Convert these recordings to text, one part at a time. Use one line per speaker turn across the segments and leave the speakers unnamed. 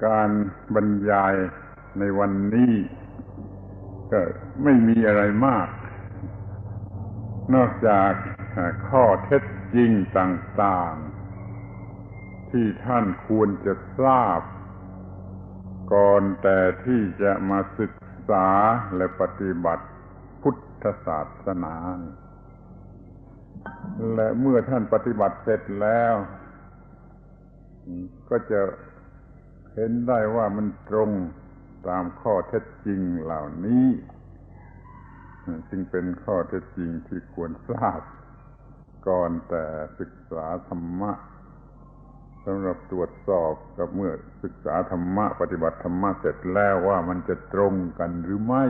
การบรรยายในวันนี้ก็ไม่มีอะไรมากนอกจากข้อเท็จจริงต่างๆที่ท่านควรจะทราบก่อนแต่ที่จะมาศึกษาและปฏิบัติพุทธศาสนาและเมื่อท่านปฏิบัติเสร็จแล้วก็จะเห็นได้ว่ามันตรงตามข้อเท็จจริงเหล่านี้จึงเป็นข้อเท็จจริงที่ควรทราบก่อนแต่ศึกษาธรรมะสำหรับตรวจสอบกับเมื่อศึกษาธรรมะปฏิบัติธรรมะเสร็จแล้วว่ามันจะตรงกันหรือไม่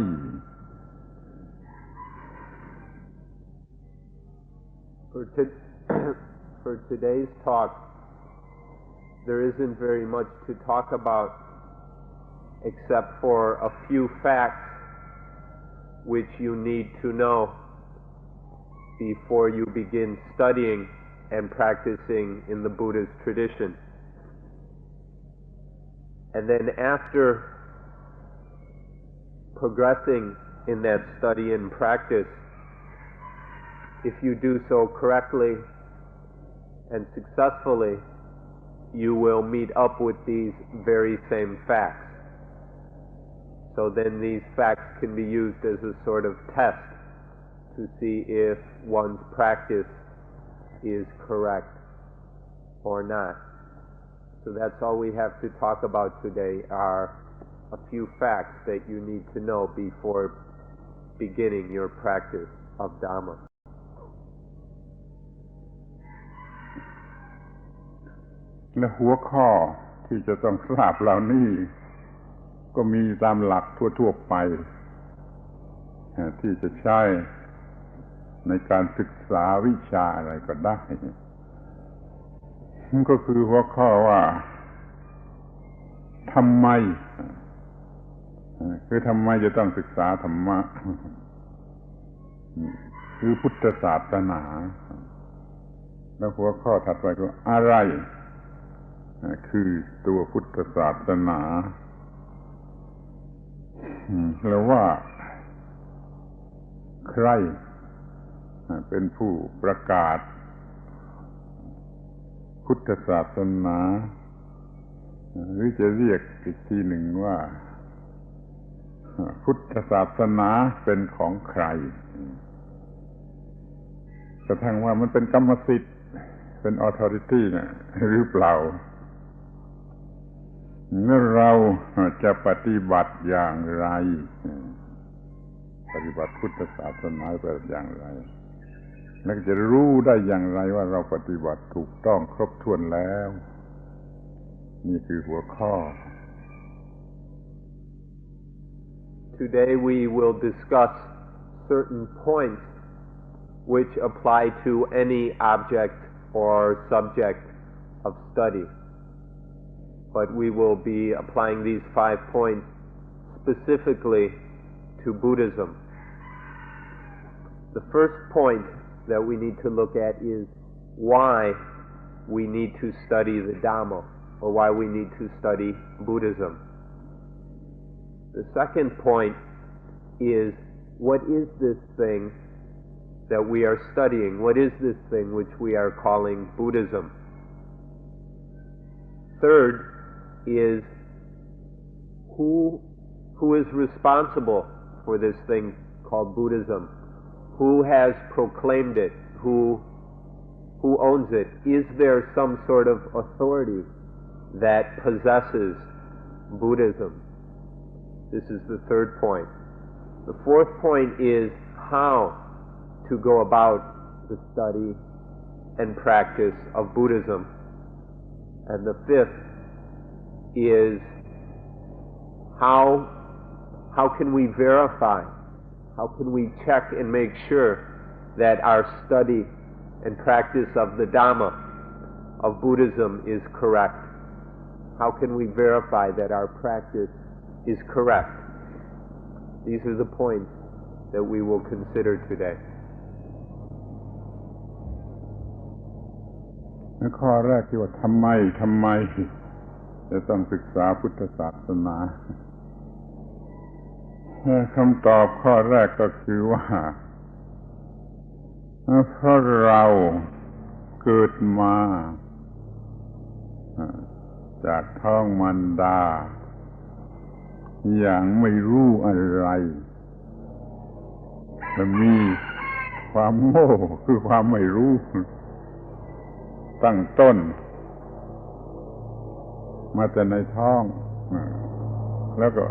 For today's talk, there isn't very much to talk about except for a few facts which you need to know before you begin studying and practicing in the Buddhist tradition. And then after progressing in that study and practice, if you do so correctly and successfully, you will meet up with these very same facts. So then these facts can be used as a sort of test to see if one's practice is correct or not. So that's all we have to talk about today are a few facts that you need to know before beginning your practice of Dhamma.
และหัวข้อที่จะต้องทราบเหล่านี้ก็มีตามหลักทั่วๆไปที่จะใช้ในการศึกษาวิชาอะไรก็ได้ก็คือหัวข้อว่าทำไมคือทำไมจะต้องศึกษาธรรมะคือพุทธศาสนาแล้วหัวข้อถัดไปก็อะไรคือตัวพุทธศาสนาแล้วว่าใครเป็นผู้ประกาศพุทธศาสนาหรือจะเรียกอีกทีหนึ่งว่าพุทธศาสนาเป็นของใครกระทั่งว่ามันเป็นกรรมสิทธิ์เป็น authority นะหรือเปล่าเมื่อเราจะปฏิบัติอย่างไรปฏิบัติพุทธศาสนาแบบอย่างไรแล้วจะรู้ได้อย่างไรว่าเราปฏิบัติถูกต้องครบถ้วนแล้วนี่คือหัวข้อ
Today we will discuss certain points which apply to any object or subject of study. But we will be applying these 5 points specifically to Buddhism. The first point that we need to look at is why we need to study the Dhamma, or why we need to study Buddhism. The second point is, what is this thing that we are studying? What is this thing which we are calling Buddhism? Third is, who is responsible for this thing called Buddhism? Who has proclaimed it? Who owns it? Is there some sort of authority that possesses Buddhism? This is the third point. The fourth point is how to go about the study and practice of Buddhism. And the fifth is how can we verify, how can we check and make sure that our study and practice of the Dhamma, of Buddhism, is correct? How can we verify that our practice is correct? These are the points that we will consider today.
ข้อแรกที่ว่าทำไมจ จะต้องศึกษาพุทธศาสนาคำตอบข้อแรกก็คือว่าเพราะเราเกิดมาจากท้องมารดาอย่างไม่รู้อะไรและมีความโง่คือความไม่รู้ตั้งต้นมาแต่ในท้องแล้วก็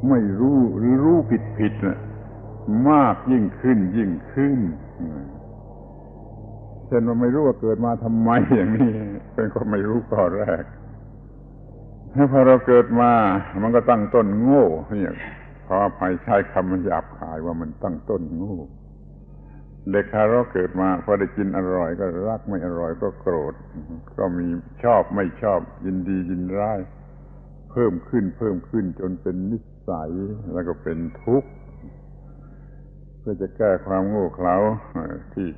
ไม่รู้หรือรู้ผิดมากยิ่งขึ้นเช่นว่าไม่รู้ว่าเกิดมาทำไมอย่างนี้เป็นก็ไม่รู้ข้อแรกถ้าพอเราเกิดมามันก็ตั้งต้นโง่เนี่ยขออภัยใช้คำมันหยาบคายว่ามันตั้งต้นโง่เด็กทารกเกิดมาพอได้กินอร่อยก็รักไม่อร่อยก็โกรธก็มีชอบไม่ชอบยินดียินร้ายเพิ่มขึ้นจนเป็นนิสัยแล้วก็เป็นทุกข์เพื่อจะแก้ความโง่เขลาที่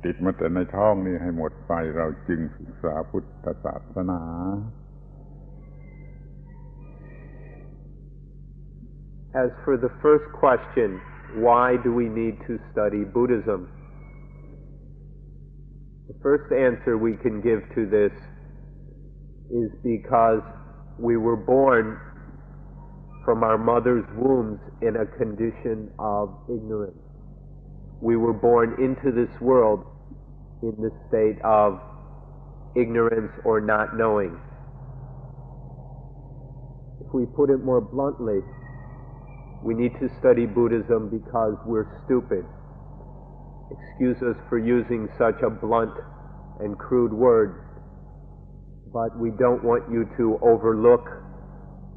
ติดมาแต่ในท้องนี่ให้หมดไปเราจึงศึกษาพุทธศาสนา
As for the first question, why do we need to study Buddhism? The first answer we can give to this is because we were born from our mother's wombs in a condition of ignorance. We were born into this world in the state of ignorance or not knowing. If we put it more bluntly, we need to study Buddhism because we're stupid. Excuse us for using such a blunt and crude word, but we don't want you to overlook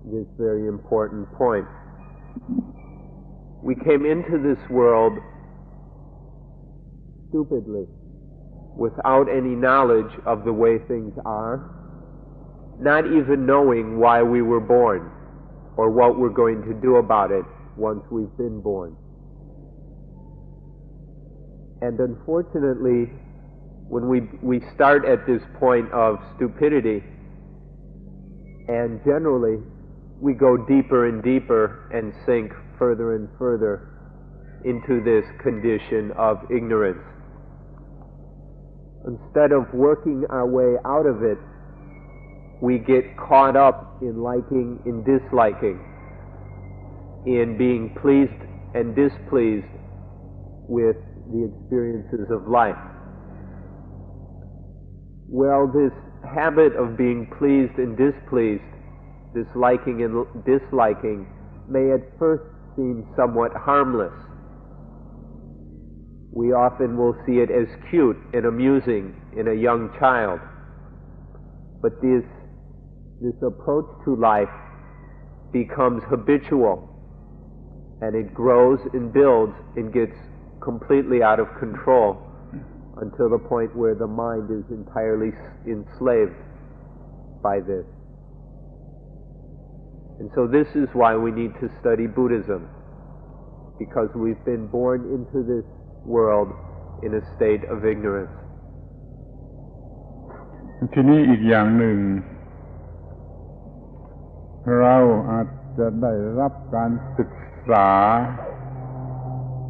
this very important point. We came into this world stupidly, without any knowledge of the way things are, not even knowing why we were born or what we're going to do about it once we've been born. And unfortunately, when we start at this point of stupidity, and generally we go deeper and deeper and sink further and further into this condition of ignorance. Instead of working our way out of it, we get caught up in liking and disliking, in being pleased and displeased with the experiences of life. Well, this habit of being pleased and displeased, this liking and disliking, may at first seem somewhat harmless. We often will see it as cute and amusing in a young child. But this approach to life becomes habitual, and it grows and builds and gets completely out of control until the point where the mind is entirely enslaved by this. And so this is why we need to study Buddhism, because we've been born into this world in a state of ignorance.
ทีนี้อีกอย่างหนึ่งเราอาจจะได้รับการศึกษา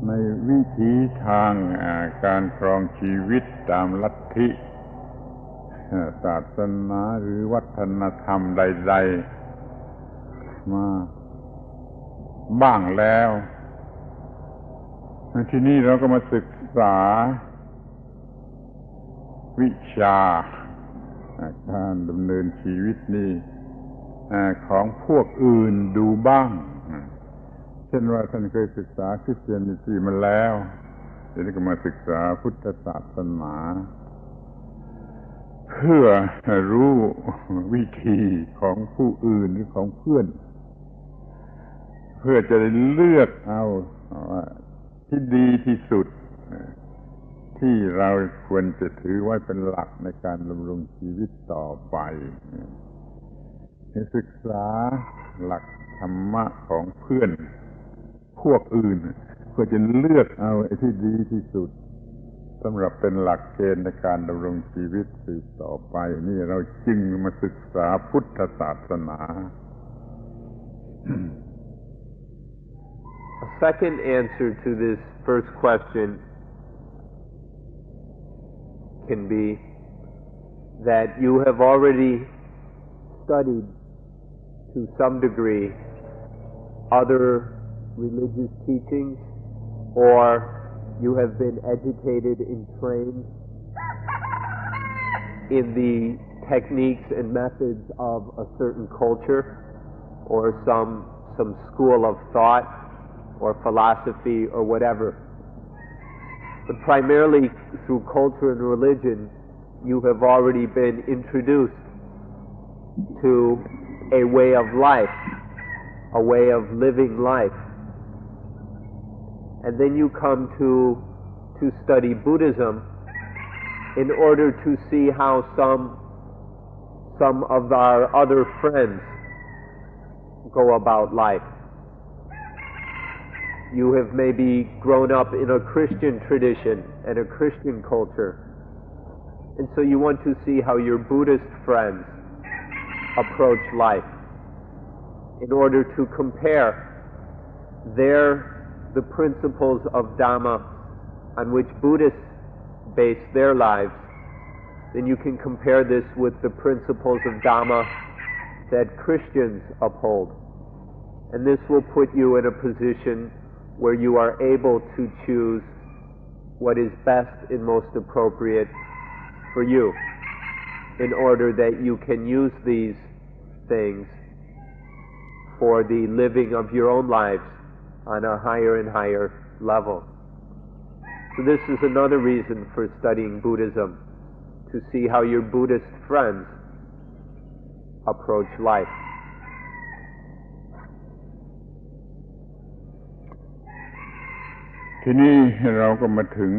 ในวิถีทางการครองชีวิตตามลัทธิศาสนาหรือวัฒนธรรมใดๆมาบ้างแล้วทีนี้เราก็มาศึกษาวิชาการดำเนินชีวิตนี้ของพวกอื่นดูบ้างเช่นว่าท่านเคยศึกษาคริสเตียนิตี้มาแล้วทีนี้ก็มาศึกษาพุทธศาสนาเพื่อรู้วิธีของผู้อื่นหรือของเพื่อนเพื่อจะได้เลือกเอาที่ดีที่สุดที่เราควรจะถือไว้เป็นหลักในการดำรงชีวิตต่อไปศึกษาหลักธรรมะของเพื่อนพวกอื่นเพื่อจะเลือกเอาไอ้ที่ดีที่สุด สำหรับเป็นหลักเกณฑ์ในการดำรงชีวิตสืบต่อไปนี่เราจึงมาศึกษาพุทธศาสนา
A second answer to this first question can be that you have already studied to some degree other religious teachings, or you have been educated and trained in the techniques and methods of a certain culture or some school of thought or philosophy or whatever. But primarily through culture and religion, you have already been introduced to a way of life, a way of living life. And then you come to study Buddhism in order to see how some of our other friends go about life. You have maybe grown up in a Christian tradition and a Christian culture, and so you want to see how your Buddhist friends approach life in order to compare the principles of Dhamma on which Buddhists base their lives. Then you can compare this with the principles of Dhamma that Christians uphold. And this will put you in a position where you are able to choose what is best and most appropriate for you, in order that you can use these things for the living of your own lives on a higher and higher level. So this is another reason for studying Buddhism, to see how your Buddhist friends approach life.
ทีนี้เราก็มาถึง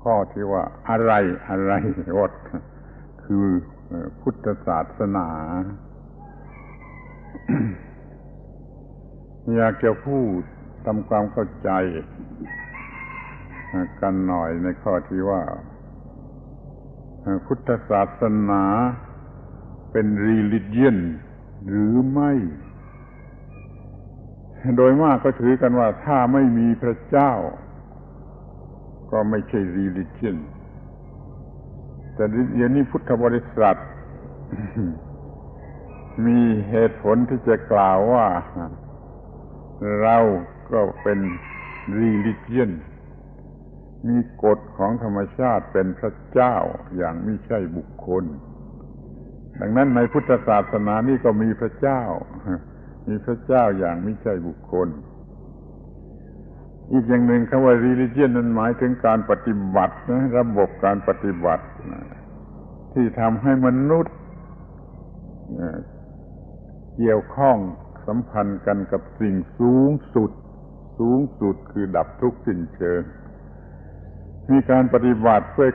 ข้อที่ว่าอะไร what คือพุทธศาสนา อยากจะพูดทำความเข้าใจกันหน่อยในข้อที่ว่าพุทธศาสนาเป็น religion หรือไม่ โดยมากก็ถือกันว่าถ้าไม่มีพระเจ้าก็ไม่ใช่ religion แต่เดี๋ยวนี้พุทธบริษัท มีเหตุผลที่จะกล่าวว่าเราก็เป็น religion มีกฎของธรรมชาติเป็นพระเจ้าอย่างไม่ใช่บุคคลดังนั้นในพุทธศาสนานี่ก็มีพระเจ้ามีพระเจ้าอย่างไม่ใช่บุคคลอีกอย่างหนึ่งคำว่า religion นั้นหมายถึงการปฏิบัตินะระบบการปฏิบัติที่ทำให้มนุษย์เกี่ยวข้องสัมพันธ์กันกับสิ่งสูงสุดคือดับทุกข์สิ้นเชิงมีการปฏิบัติเพื่อ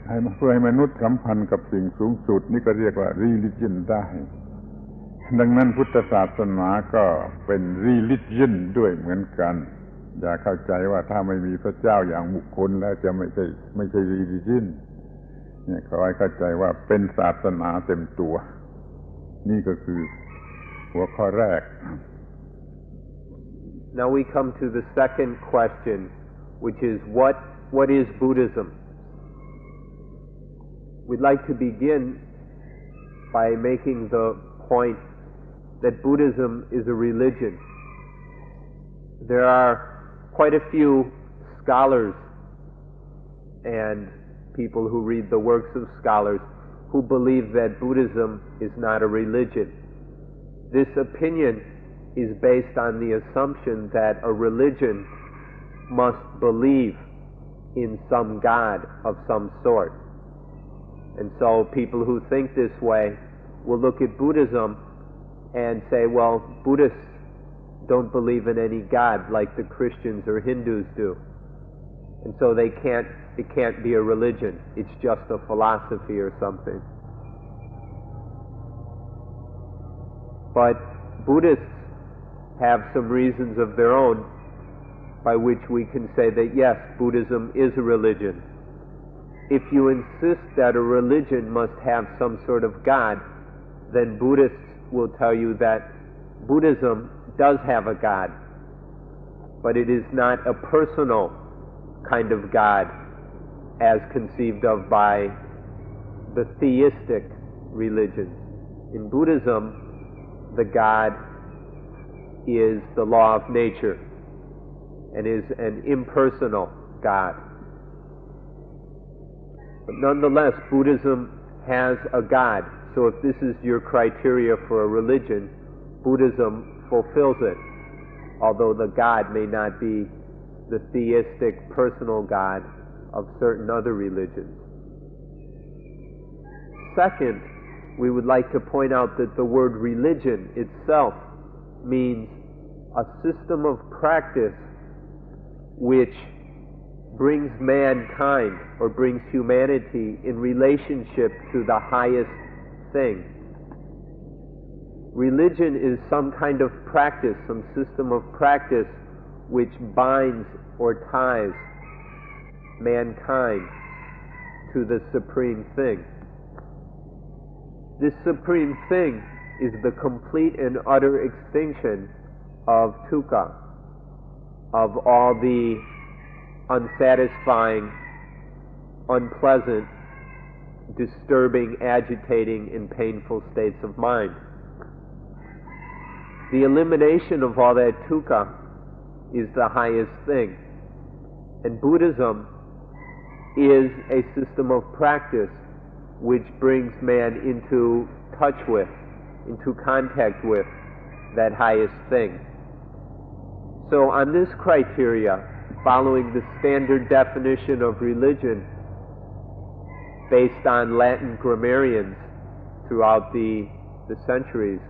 ให้มนุษย์สัมพันธ์กับสิ่งสูงสุดนี่ก็เรียกว่า religion ได้ดังนั้นพุทธศาสนาก็เป็น religion ด้วยเหมือนกันอย่าเข้าใจว่าถ้าไม่มีพระเจ้าอย่างบุคคลแล้วจะไม่ใช่ religion เนี่ยขอให้เข้าใจว่าเป็นศาสนาเต็มตัวนี่ก็คือหัวข้อแรก
Now we come to the second question, which is what is Buddhism? We'd like to begin by making the point that Buddhism is a religion. There are quite a few scholars and people who read the works of scholars who believe that Buddhism is not a religion. This opinion is based on the assumption that a religion must believe in some god of some sort. And so people who think this way will look at Buddhism and say, well, Buddhists don't believe in any god like the Christians or Hindus do. And so it can't be a religion. It's just a philosophy or something. But Buddhists have some reasons of their own by which we can say that yes, Buddhism is a religion. if you insist that a religion must have some sort of God, then Buddhists will tell you that Buddhism does have a God, but it is not a personal kind of God as conceived of by the theistic religions. In Buddhism, the God is the law of nature and is an impersonal God. But nonetheless, Buddhism has a God. So if this is your criteria for a religion, Buddhism fulfills it, although the God may not be the theistic personal God of certain other religions. Second, we would like to point out that the word religion itself means a system of practice which brings mankind or brings humanity in relationship to the highest thing. Religion is some kind of practice, some system of practice which binds or ties mankind to the supreme thing. This supreme thing is the complete and utter extinction of dukkha, of all the unsatisfying, unpleasant, disturbing, agitating, and painful states of mind. The elimination of all that dukkha is the highest thing. And Buddhism is a system of practice which brings man into touch with, into contact with that highest thing. So on this criteria, following the standard definition of religion based on Latin grammarians throughout the centuries,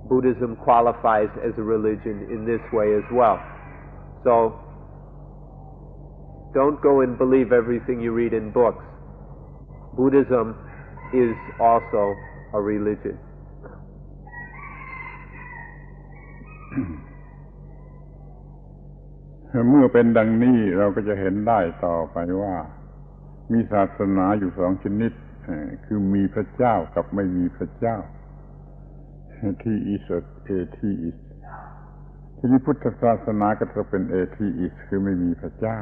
Buddhism qualifies as a religion in this way as well. So don't go and believe everything you read in books. Buddhism is also a religion.
เมื่อเป็นดังนี้เราก็จะเห็นได้ต่อไปว่ามีศาสนาอยู่สองชนิดคือมีพระเจ้ากับไม่มีพระเจ้า Theist กับ Atheist ทีนี้พุทธศาสนาก็จะเป็น Atheist คือไม่มีพระเจ้า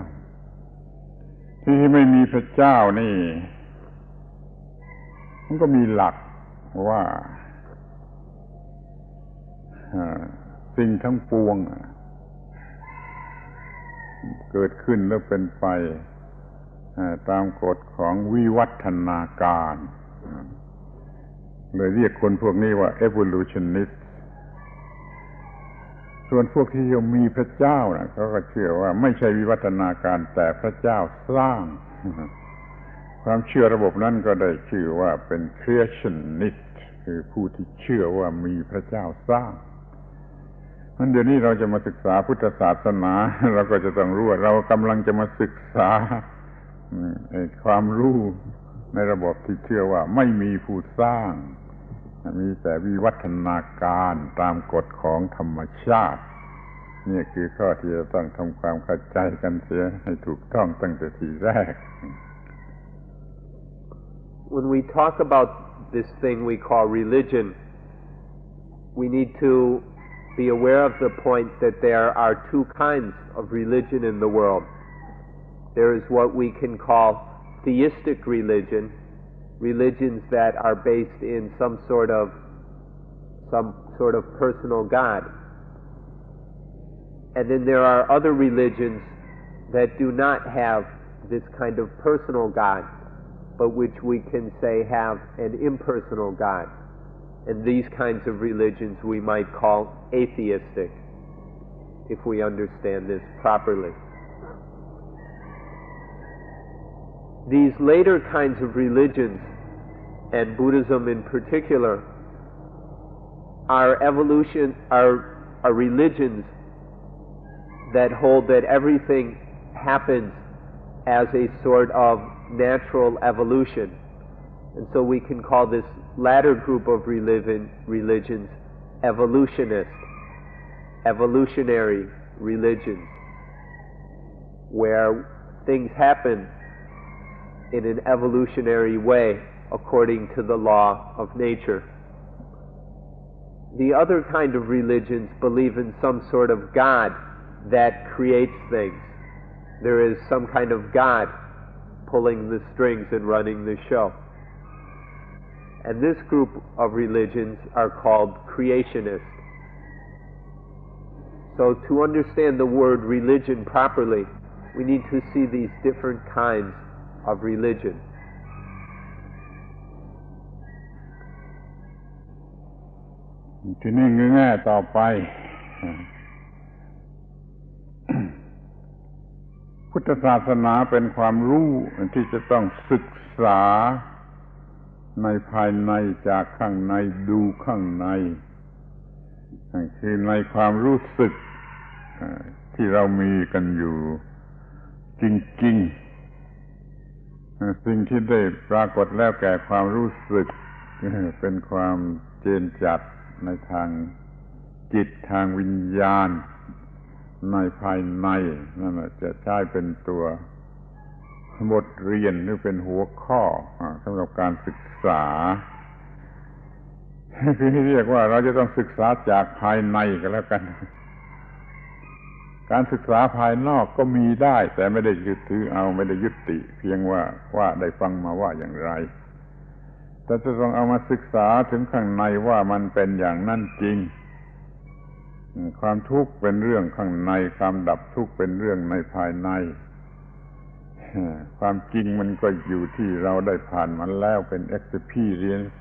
ที่ไม่มีพระเจ้านี่มันก็มีหลักว่าสิ่งทั้งปวงเกิดขึ้นแล้วเป็นไปตามกฎของวิวัฒนาการเลยเรียกคนพวกนี้ว่า evolutionist ส่วนพวกที่ยังมีพระเจ้านะเขาก็เชื่อว่าไม่ใช่วิวัฒนาการแต่พระเจ้าสร้างความเชื่อระบบนั้นก็ได้ชื่อว่าเป็น creationist คือผู้ที่เชื่อว่ามีพระเจ้าสร้างเดี๋ยวนี้เราจะมาศึกษาพุทธศาสนาเราก็จะต้องรู้ว่าเรากำลังจะมาศึกษาความรู้ในระบบที่เชื่อว่าไม่มีผู้สร้างมีแต่วิวัฒนาการตามกฎของธรรมชาตินี่คือข้อที่จะต้องทำความเข้าใจกันเสียให้ถูกต้องตั้งแต่ทีแรก
When we talk about this thing we call religion, we need to be aware of the point that there are two kinds of religion in the world. There is what we can call theistic religion, religions that are based in some sort of personal God. And then there are other religions that do not have this kind of personal God, but which we can say have an impersonal God. And these kinds of religions we might call atheistic, if we understand this properly. These later kinds of religions, and Buddhism in particular, are religions that hold that everything happens as a sort of natural evolution. And so we can call this latter group of religions evolutionary religions, where things happen in an evolutionary way according to the law of nature. The other kind of religions believe in some sort of God that creates things. There is some kind of God pulling the strings and running the show. And this group of religions are called creationists. So to understand the word religion properly, we need to see these different kinds of religion.
ทีนี้แง่ต่อไปพุทธศาสนาเป็นความรู้ที่จะต้องศึกษาในภายในจากข้างในดูข้างในคือในความรู้สึกที่เรามีกันอยู่จริงๆสิ่งที่ได้ปรากฏแล้วแก่ความรู้สึกเป็นความเจนจัดในทางจิตทางวิญญาณในภายในนั่นจะใช้เป็นตัวบทเรียนหรือเป็นหัวข้อสำหรับการศึกษาคือเรียกว่าเราจะต้องศึกษาจากภายในกันแล้วกันการศึกษาภายนอกก็มีได้แต่ไม่ได้ยึดถือเอาไม่ได้ยุติเพียงว่าได้ฟังมาว่าอย่างไรแต่จะต้องเอามาศึกษาถึงข้างในว่ามันเป็นอย่างนั้นจริงความทุกข์เป็นเรื่องข้างในความดับทุกข์เป็นเรื่องในภายในความจริงมันก็อยู่ที่เราได้ผ่านมันแล้วเป็น experience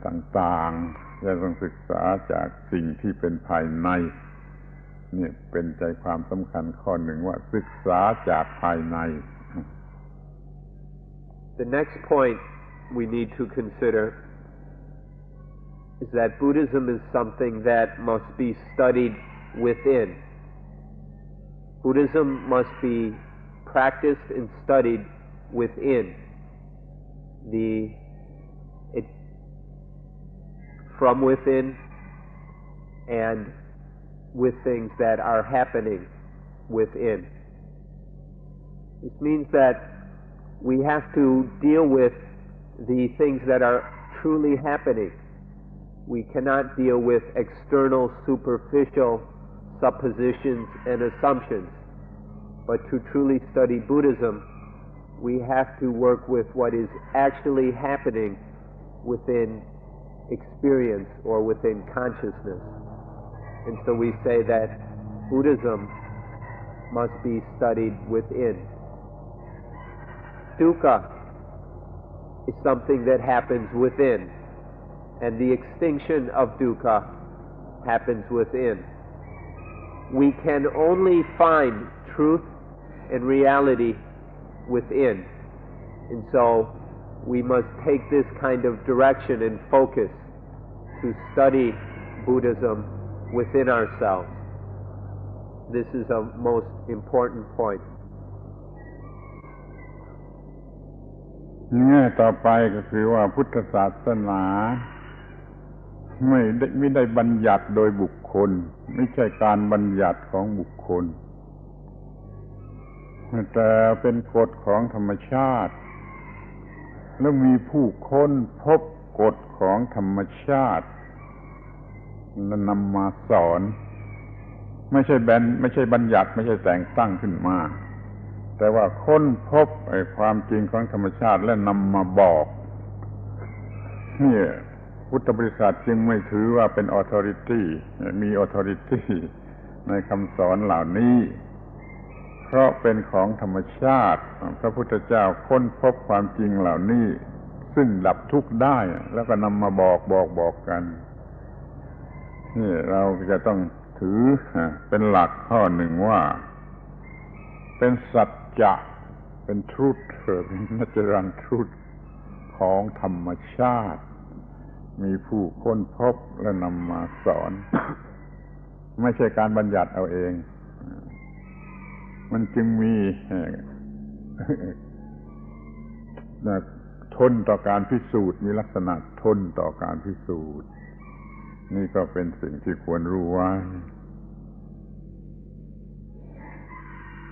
ต่างๆจะต้องศึกษาจากสิ่งที่เป็นภายในนี่เป็นใจความสำคัญข้อหนึ่งว่าศึกษาจากภายใน
The next point we need to consider is that Buddhism is something that must be studied within. Buddhism must be practiced and studied within. From within and with things that are happening within. This means that we have to deal with the things that are truly happening. We cannot deal with external, superficial suppositions and assumptions. But to truly study Buddhism, we have to work with what is actually happening within experience or within consciousness. And so we say that Buddhism must be studied within. Dukkha is something that happens within, and the extinction of dukkha happens within. We can only find truth and reality within, and so we must take this kind of direction and focus to study Buddhism within ourselves. This is a most important point.
แง่ต่อไปก็คือว่าพุทธศาสนาไม่ได้บัญญัติโดยบุคคลไม่ใช่การบัญญัติของบุคคลแต่เป็นกฎของธรรมชาติแล้วมีผู้ค้นพบกฎของธรรมชาติแล้วนำมาสอนไม่ใช่บัญญัติไม่ใช่แต่งตั้งขึ้นมาแต่ว่าค้นพบความจริงของธรรมชาติและนำมาบอกนี่พุทธบริษัทจึงไม่ถือว่าเป็น authority มี authority ในคำสอนเหล่านี้เพราะเป็นของธรรมชาติพระพุทธเจ้าค้นพบความจริงเหล่านี้ซึ่งดับทุกข์ได้แล้วก็นำมาบอกกันนี่เราจะต้องถือเป็นหลักข้อหนึ่งว่าเป็นสัจจะเป็น truth เป็น natural truth ของธรรมชาติมีผู้ค้นพบและนำมาสอน ไม่ใช่การบัญญัติเอาเองมันจึงมีทนต่อการพิสูจน์มีลักษณะทนต่อการพิสูจน์นี่ก็เป็นสิ่งที่ควรรู้ไว้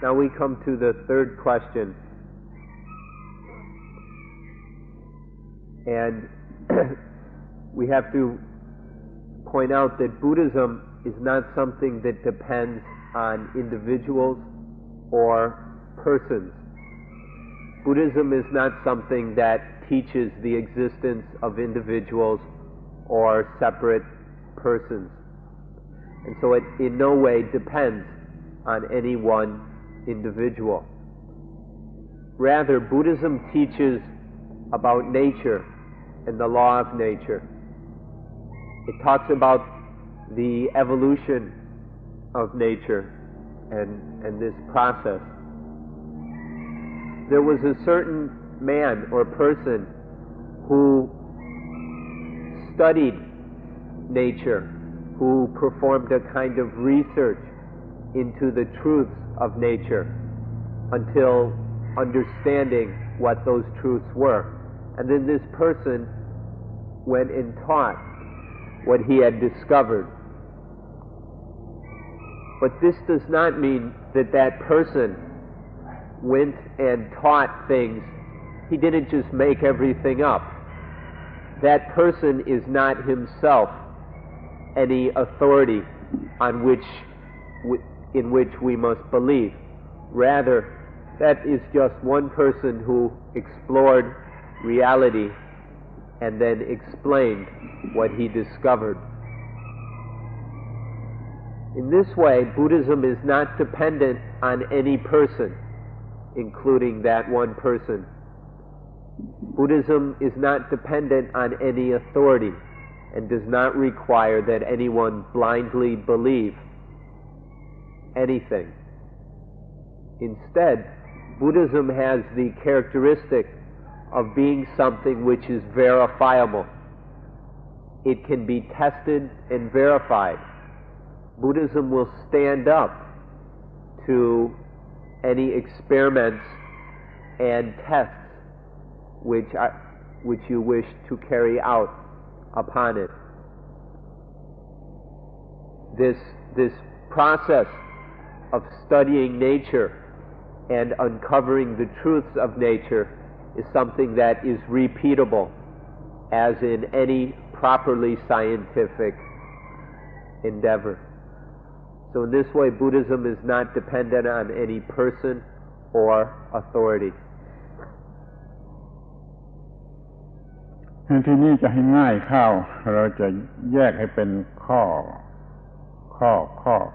Now we come to the third question. And we have to point out that Buddhism is not something that depends on individuals or persons. Buddhism is not something that teaches the existence of individuals or separate persons. And so it in no way depends on any one individual. Rather, Buddhism teaches about nature and the law of nature. It talks about the evolution of nature and this process. There was a certain man or person who studied nature, who performed a kind of research into the truths of nature until understanding what those truths were. And then this person went and taught what he had discovered. But this does not mean that that person went and taught things. He didn't just make everything up. That person is not himself any authority on in which we must believe. Rather, that is just one person who explored reality and then explained what he discovered. In this way, Buddhism is not dependent on any person, including that one person. Buddhism is not dependent on any authority and does not require that anyone blindly believe anything. Instead, Buddhism has the characteristic of being something which is verifiable. It can be tested and verified. Buddhism will stand up to any experiments and tests which you wish to carry out upon it. This process of studying nature and uncovering the truths of nature is something that is repeatable, as in any properly scientific endeavor. So in this way, Buddhism is not dependent on any person or authority.
ทีนี้จะให้ง่ายเข้าเราจะแยกให้เป็นข้อ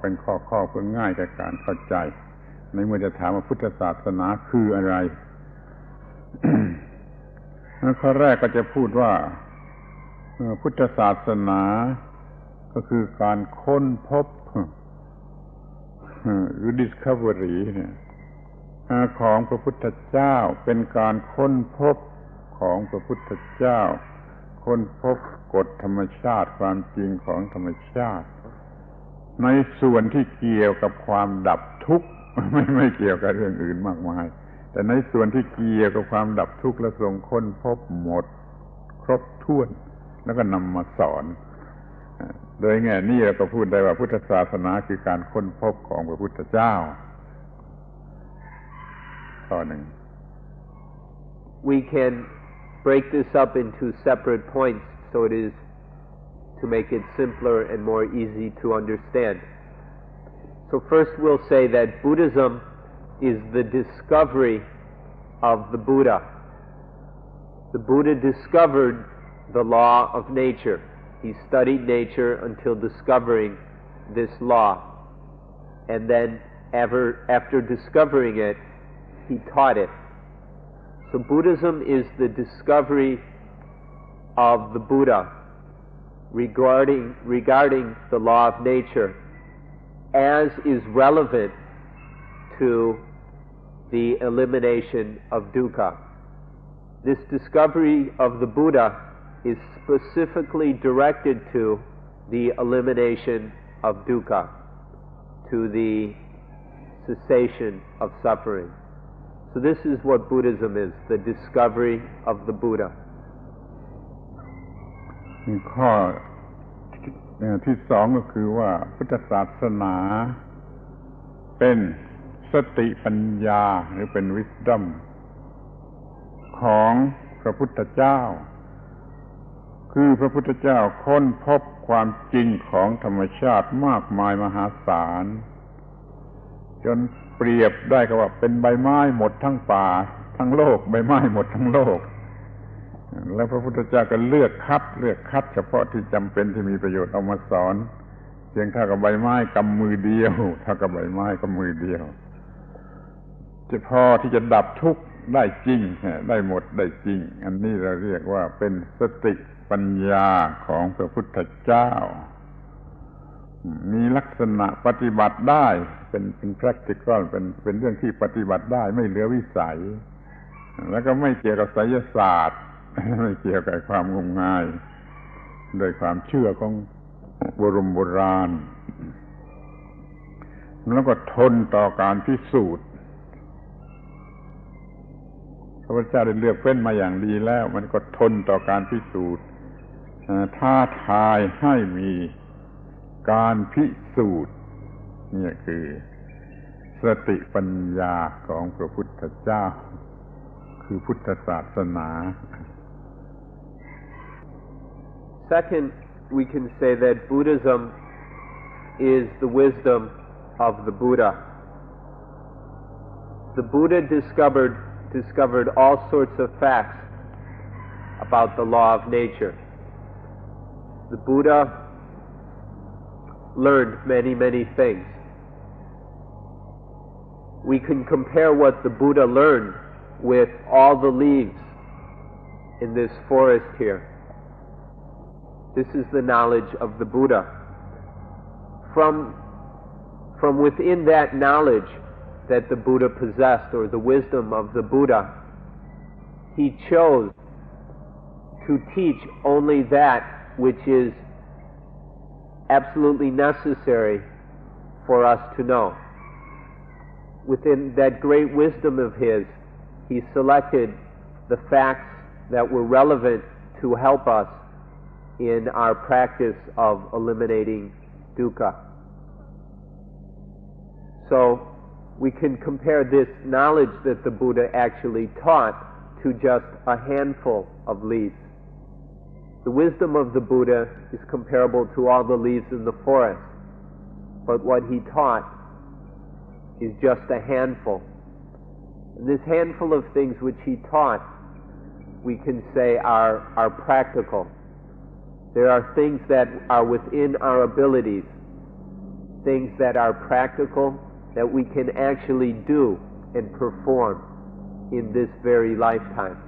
เป็นข้อเพื่อง่ายกับการเข้าใจในเมื่อจะถามว่าพุทธศาสนาคืออะไร ข้อแรกก็จะพูดว่าพุทธศาสนาก็คือการค้นพบหรือ discovery เนี่ยของพระพุทธเจ้าเป็นการค้นพบของพระพุทธเจ้าค้นพบกฎธรรมชาติความจริงของธรรมชาติในส่วนที่เกี่ยวกับความดับทุกข์ไม่เกี่ยวกับเรื่องอื่นมากมายแต่ในส่วนที่เกี่ยวกับความดับทุกข์และทรงค้นพบหมดครบถ้วนแล้วก็นำมาสอนโดยแง่นี้เราก็พูดได้ว่าพุทธศาสนาคือการค้นพบของพระพุทธเจ้าข้อหนึ่ง
We can break this up into separate points so it is to make it simpler and more easy to understand. So first we'll say that Buddhism is the discovery of the Buddha. The Buddha discovered the law of nature. He studied nature until discovering this law. And then after discovering it, he taught it. So Buddhism is the discovery of the Buddha regarding the law of nature as is relevant to the elimination of dukkha. This discovery of the Buddha is specifically directed to the elimination of dukkha, to the cessation of suffering. So this is what Buddhism is, the discovery of the Buddha.
ข้อที่สองก็คือว่าพุทธศาสนาเป็นสติปัญญาหรือเป็น wisdom ของพระพุทธเจ้า คือพระพุทธเจ้าค้นพบความจริงของธรรมชาติมากมายมหาศาลจนเปรียบได้กับว่าเป็นใบไม้หมดทั้งป่าทั้งโลกใบไม้หมดทั้งโลกแล้วพระพุทธเจ้าก็เลือกคัดเฉพาะที่จำเป็นที่มีประโยชน์เอามาสอนเพียงเท่ากับใบไม้กำมือเดียวเท่ากับใบไม้กำมือเดียวจะพอที่จะดับทุกข์ได้จริงได้หมดได้จริงอันนี้เราเรียกว่าเป็นสติปัญญาของพระพุทธเจ้ามีลักษณะปฏิบัติได้เป็น practical เป็นเรื่องที่ปฏิบัติได้ไม่เหลือวิสัยแล้วก็ไม่เกี่ยวกับไสยศาสตร์ไม่เกี่ยวกับความงมงายโดยความเชื่อของโบราณแล้วก็ทนต่อการพิสูจน์พระพุทธเจ้าได้เลือกเฟ้นมาอย่างดีแล้วมันก็ทนต่อการพิสูจน์ท้าทายให้มีการพิสูจน์นี่คือสติปัญญาของพระพุทธเจ้าคือพุทธศาสนา
Second, we can say that Buddhism is the wisdom of the Buddha. The Buddha discovered all sorts of facts about the law of nature. The Buddha learned many things. We can compare what the Buddha learned with all the leaves in this forest here. This is the knowledge of the Buddha. From within that knowledge that the Buddha possessed, or the wisdom of the Buddha, he chose to teach only that which is absolutely necessary for us to know. Within that great wisdom of his, he selected the facts that were relevant to help us in our practice of eliminating dukkha. So we can compare this knowledge that the Buddha actually taught to just a handful of leaves. The wisdom of the Buddha is comparable to all the leaves in the forest, but what he taught is just a handful. And this handful of things which he taught, we can say are practical. There are things that are within our abilities, things that are practical, that we can actually do and perform in this very lifetime.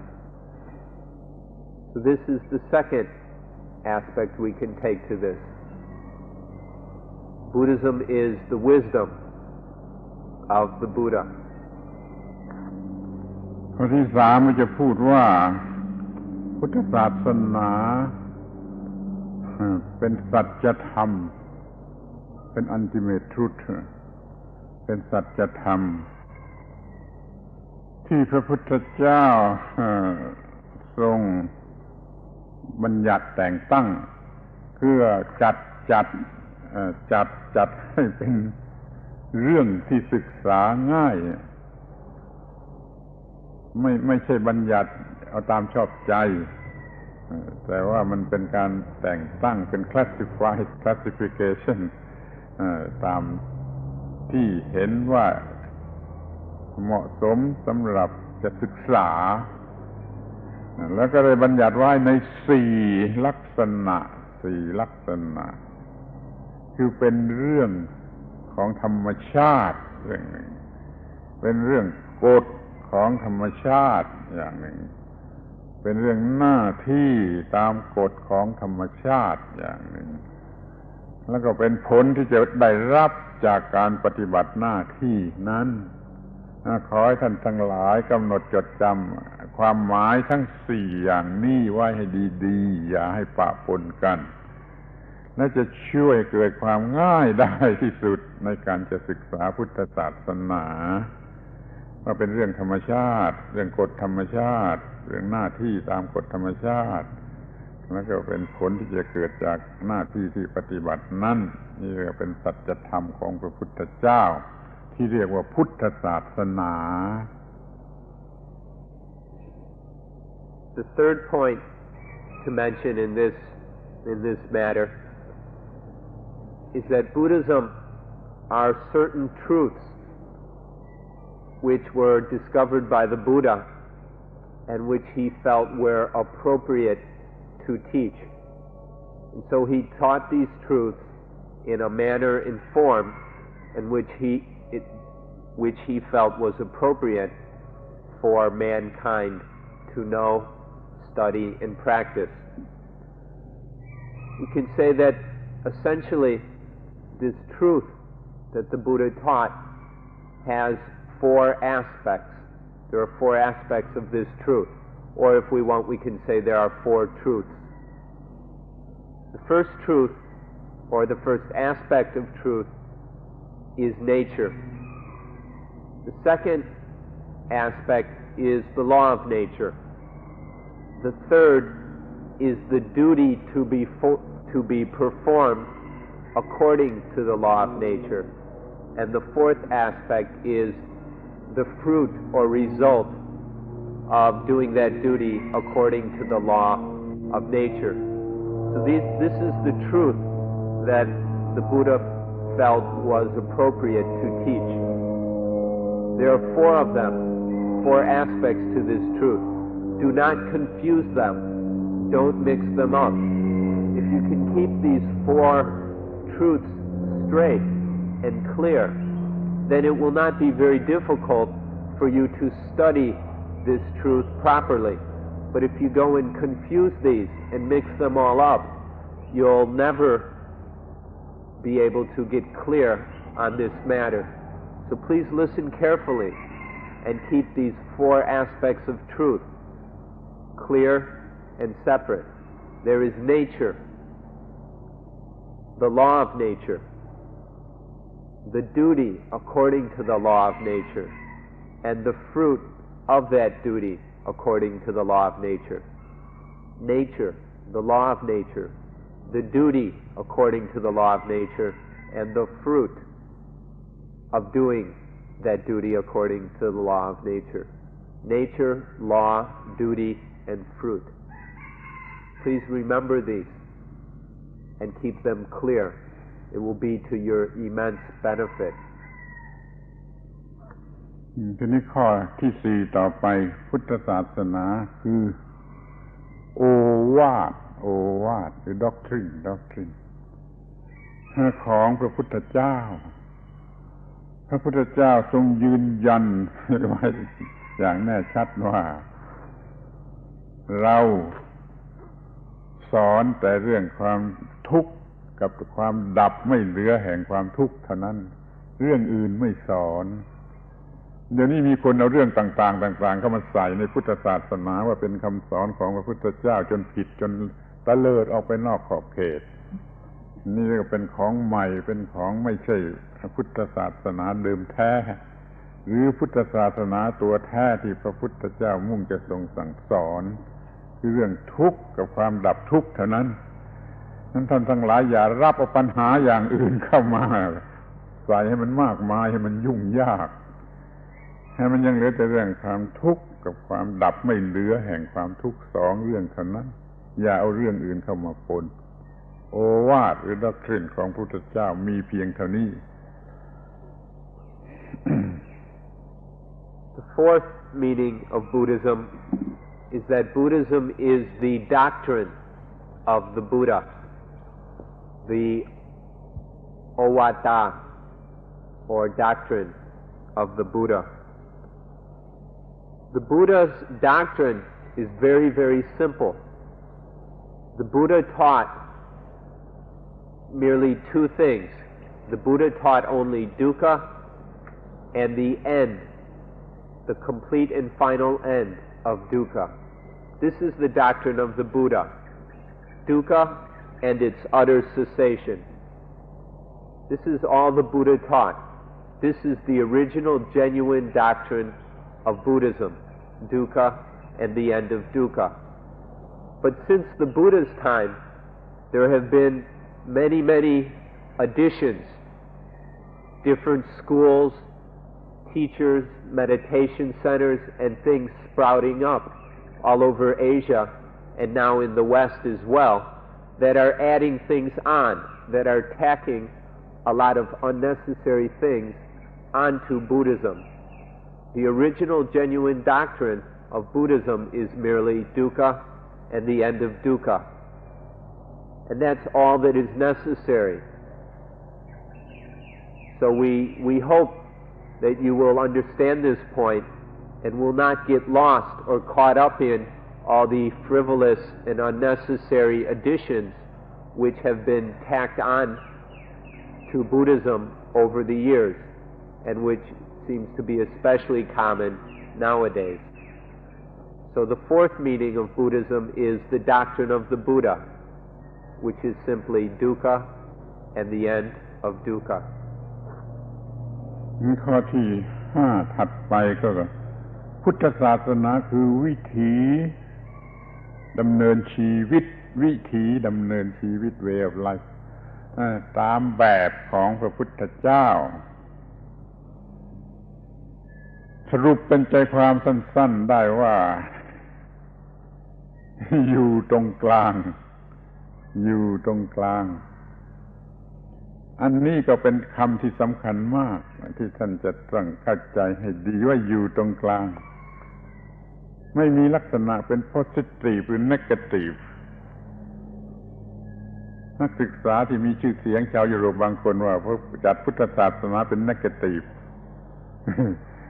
So this is the second aspect we can take to this. Buddhism is the wisdom of the Buddha.
ข้อที่สามมันจะพูดว่าพุทธศาสนาเป็นสัจธรรมเป็น ultimate truth เป็นสัจธรรมที่พระพุทธเจ้าทรงบัญญัติแต่งตั้งเพื่อจัดให้เป็นเรื่องที่ศึกษาง่ายไม่ใช่บัญญัติเอาตามชอบใจแต่ว่ามันเป็นการแต่งตั้งเป็น classification ตามที่เห็นว่าเหมาะสมสำหรับจะศึกษาแล้วก็ได้บัญญัติไว้ใน4 ลักษณะคือเป็นเรื่องของธรรมชาติเรื่องหนึ่งเป็นเรื่องกฎของธรรมชาติอย่างหนึ่งเป็นเรื่องหน้าที่ตามกฎของธรรมชาติอย่างหนึ่งแล้วก็เป็นผลที่จะได้รับจากการปฏิบัติหน้าที่นั้นขอให้ท่านทั้งหลายกำหนดจดจำความหมายทั้ง4อย่างนี้ไว้ให้ดีๆอย่าให้ปะปนกันและจะช่วยเกิดความง่ายได้ที่สุดในการจะศึกษาพุทธศาสนาว่าเป็นเรื่องธรรมชาติเรื่องกฎธรรมชาติเรื่องหน้าที่ตามกฎธรรมชาติแล้วก็เป็นผลที่จะเกิดจากหน้าที่ที่ปฏิบัตินั้นนี่เรียกเป็นสัจธรรมของพระพุทธเจ้าที่เรียกว่าพุทธศาสนา
The third point to mention in this matter is that Buddhism are certain truths which were discovered by the Buddha and which he felt were appropriate to teach. And so he taught these truths in a manner and form in which he felt was appropriate for mankind to know, study, and practice. We can say that essentially this truth that the Buddha taught has 4 aspects. There are 4 aspects of this truth. Or if we want, we can say there are 4 truths. The first truth, or the first aspect of truth, is nature. The second aspect is the law of nature. The third is the duty to be performed according to the law of nature. And the fourth aspect is the fruit or result of doing that duty according to the law of nature. So this is the truth that the Buddha felt was appropriate to teach. There are 4 of them, 4 aspects to this truth. Do not confuse them. Don't mix them up. If you can keep these 4 truths straight and clear, then it will not be very difficult for you to study this truth properly. But if you go and confuse these and mix them all up, you'll never be able to get clear on this matter. So please listen carefully and keep these 4 aspects of truth clear and separate. There is nature, the law of nature, the duty according to the law of nature, and the fruit of that duty according to the law of nature. Nature, the law of nature, the duty according to the law of nature, and the fruit of doing that duty according to the law of nature. Nature, law, duty, and fruit. Please remember these and keep them clear. It will be to your immense benefit.
ทีนี้ข้อที่ 4 ต่อไปพุทธศาสนาคือโอวาทหรือ doctrine ของพระพุทธเจ้า พระพุทธเจ้าทรงยืนยันไว้อย่างแน่ชัดว่าเราสอนแต่เรื่องความทุกข์กับความดับไม่เหลือแห่งความทุกข์เท่านั้นเรื่องอื่นไม่สอนเดี๋ยวนี้มีคนเอาเรื่องต่างๆเข้ามาใส่ในพุทธศาสนาว่าเป็นคำสอนของพระพุทธเจ้าจนผิดจนตะเลิดออกไปนอกขอบเขตนี่ก็เป็นของใหม่เป็นของไม่ใช่พุทธศาสนาเดิมแท้หรือพุทธศาสนาตัวแท้ที่พระพุทธเจ้ามุ่งจะทรงสั่งสอนคือเรื่องทุกข์กับความดับทุกข์เท่านั้นท่านทั้งหลายอย่ารับเอาปัญหาอย่างอื่นเข้ามาใส่ให้มันมากมายให้มันยุ่งยากให้มันยังเหลือแต่เรื่องความทุกข์กับความดับไม่เหลือแห่งความทุกข์2 เรื่องเท่านั้นอย่าเอาเรื่องอื่นเข้ามาปนโอวาทหรือด็อกทรินของพระพุทธเจ้ามีเพียงเท่านี้
The fourth meaning of Buddhism is that Buddhism is the doctrine of the Buddha, the Ovata or doctrine of the Buddha. The Buddha's doctrine is very, very simple. The Buddha taught merely 2 things. The Buddha taught only dukkha and the end, the complete and final end of dukkha. This is the doctrine of the Buddha, dukkha and its utter cessation. This is all the Buddha taught. This is the original, genuine doctrine of Buddhism, dukkha and the end of dukkha. But since the Buddha's time, there have been many, many additions, different schools, teachers, meditation centers, and things sprouting up all over Asia and now in the West as well, that are adding things on, that are tacking a lot of unnecessary things onto Buddhism. The original genuine doctrine of Buddhism is merely dukkha and the end of dukkha. And that's all that is necessary. So we hope that you will understand this point and will not get lost or caught up in all the frivolous and unnecessary additions which have been tacked on to Buddhism over the years, and which seems to be especially common nowadays. So the fourth meaning of Buddhism is the doctrine of the Buddha, which is simply dukkha and the end of dukkha.
ข้อที่5ถัดไปก็พุทธศาสนาคือวิถีดำเนินชีวิต way of life ตามแบบของพระพุทธเจ้าสรุปเป็นใจความสั้นๆได้ว่า อยู่ตรงกลางอันนี้ก็เป็นคำที่สำคัญมากที่ท่านจะต้องเข้าใจให้ดีว่าอยู่ตรงกลางไม่มีลักษณะเป็น positive หรือ negative นักศึกษาที่มีชื่อเสียงชาวยุโรปบางคนว่าจัดพุทธศาสนาเป็น negative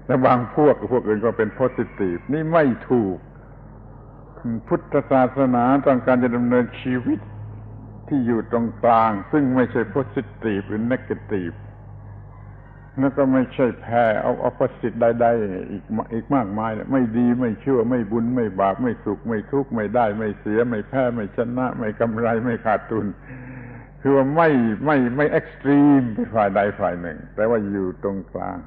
และบางพวกอื่นก็เป็น positive นี่ไม่ถูกพุทธศาสนาต้องการจะดำเนินชีวิตที่อยู่ตรงกลางซึ่งไม่ใช่ positive หรือ negative แล้วก็ไม่ใช่แพ้เอา opposite ใดๆอีกมากมายไม่ดีไม่ชั่วไม่บุญไม่บาปไม่สุขไม่ทุกข์ไม่ได้ไม่เสียไม่แพ้ไม่ชนะไม่กำไรไม่ขาดทุนคือว่าไม่ extreme ไปฝ่ายใดฝ่ายหนึ่งแต่ว่าอยู่ตรงกลาง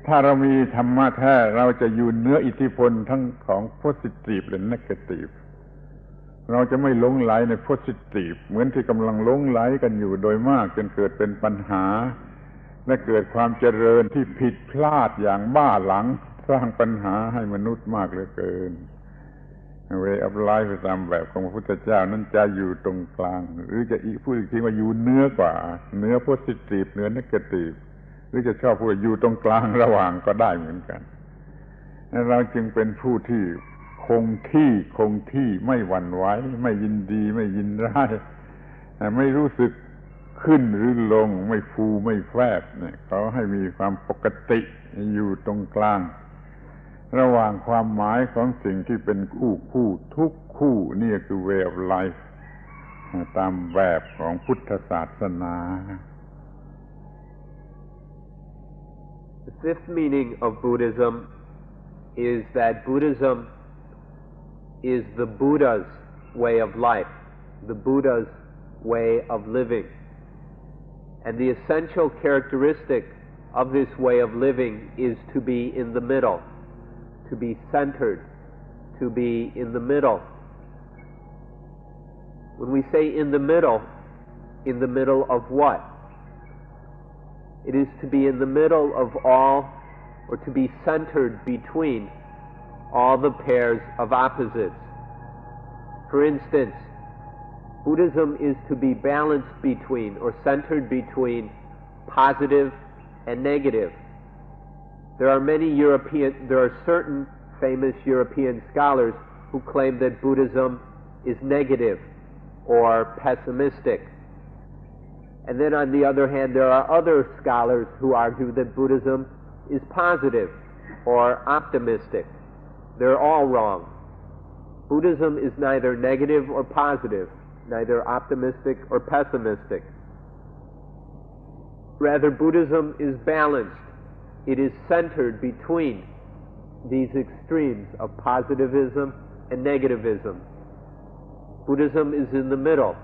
ถ้าเรามีธรรมะแท้เราจะอยู่เหนืออิทธิพลทั้งของ positive และ negative เราจะไม่หลงไหลใน positive เหมือนที่กำลังหลงไหลกันอยู่โดยมากจนเกิดเป็นปัญหาและเกิดความเจริญที่ผิดพลาดอย่างบ้าหลังสร้างปัญหาให้มนุษย์มากเหลือเกิน way of life ตามแบบของพระพุทธเจ้านั้นจะอยู่ตรงกลางหรือจะพูดอีกทีว่าอยู่เหนือกว่าเหนือ positive เหนือ negative หรือจะชอบพูดอยู่ตรงกลางระหว่างก็ได้เหมือนกันเราจึงเป็นผู้ที่คงที่ไม่หวั่นไหวไม่ยินดีไม่ยินร้ายไม่รู้สึกขึ้นหรือลงไม่ฟูไม่แฟบเนี่ยเขาให้มีความปกติอยู่ตรงกลางระหว่างความหมายของสิ่งที่เป็นคู่ทุกคู่นี่คือ way of life ตามแบบของพุทธศาสนา
The fifth meaning of Buddhism is that Buddhism is the Buddha's way of life, the Buddha's way of living. And the essential characteristic of this way of living is to be in the middle, to be centered, to be in the middle. When we say in the middle of what? It is to be in the middle of all, or to be centered between all the pairs of opposites. For instance, Buddhism is to be balanced between, or centered between, positive and negative. There are certain famous European scholars who claim that Buddhism is negative or pessimistic. And then on the other hand, there are other scholars who argue that Buddhism is positive or optimistic. They're all wrong. Buddhism is neither negative or positive, neither optimistic or pessimistic. Rather, Buddhism is balanced. It is centered between these extremes of positivism and negativism. Buddhism is in the middle.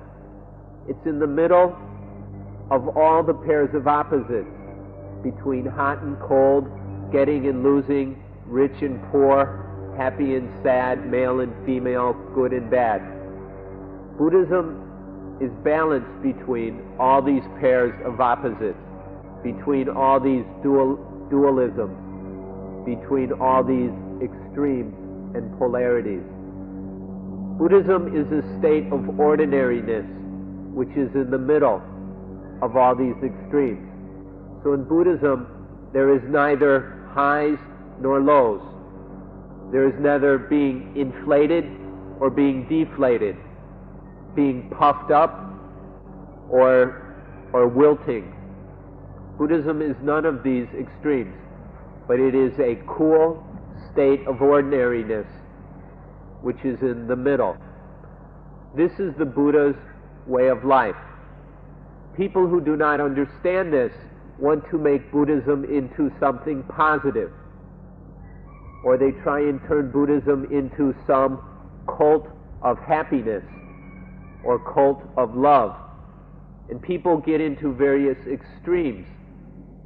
It's in the middle of all the pairs of opposites, between hot and cold, getting and losing, rich and poor, happy and sad, male and female, good and bad. Buddhism is balanced between all these pairs of opposites, between all these dualisms, between all these extremes and polarities. Buddhism is a state of ordinariness, which is in the middle of all these extremes. So in Buddhism, there is neither highs nor lows. There is neither being inflated or being deflated, being puffed up or wilting. Buddhism is none of these extremes, but it is a cool state of ordinariness, which is in the middle. This is the Buddha's way of life. People who do not understand this want to make Buddhism into something positive, or they try and turn Buddhism into some cult of happiness or cult of love. And people get into various extremes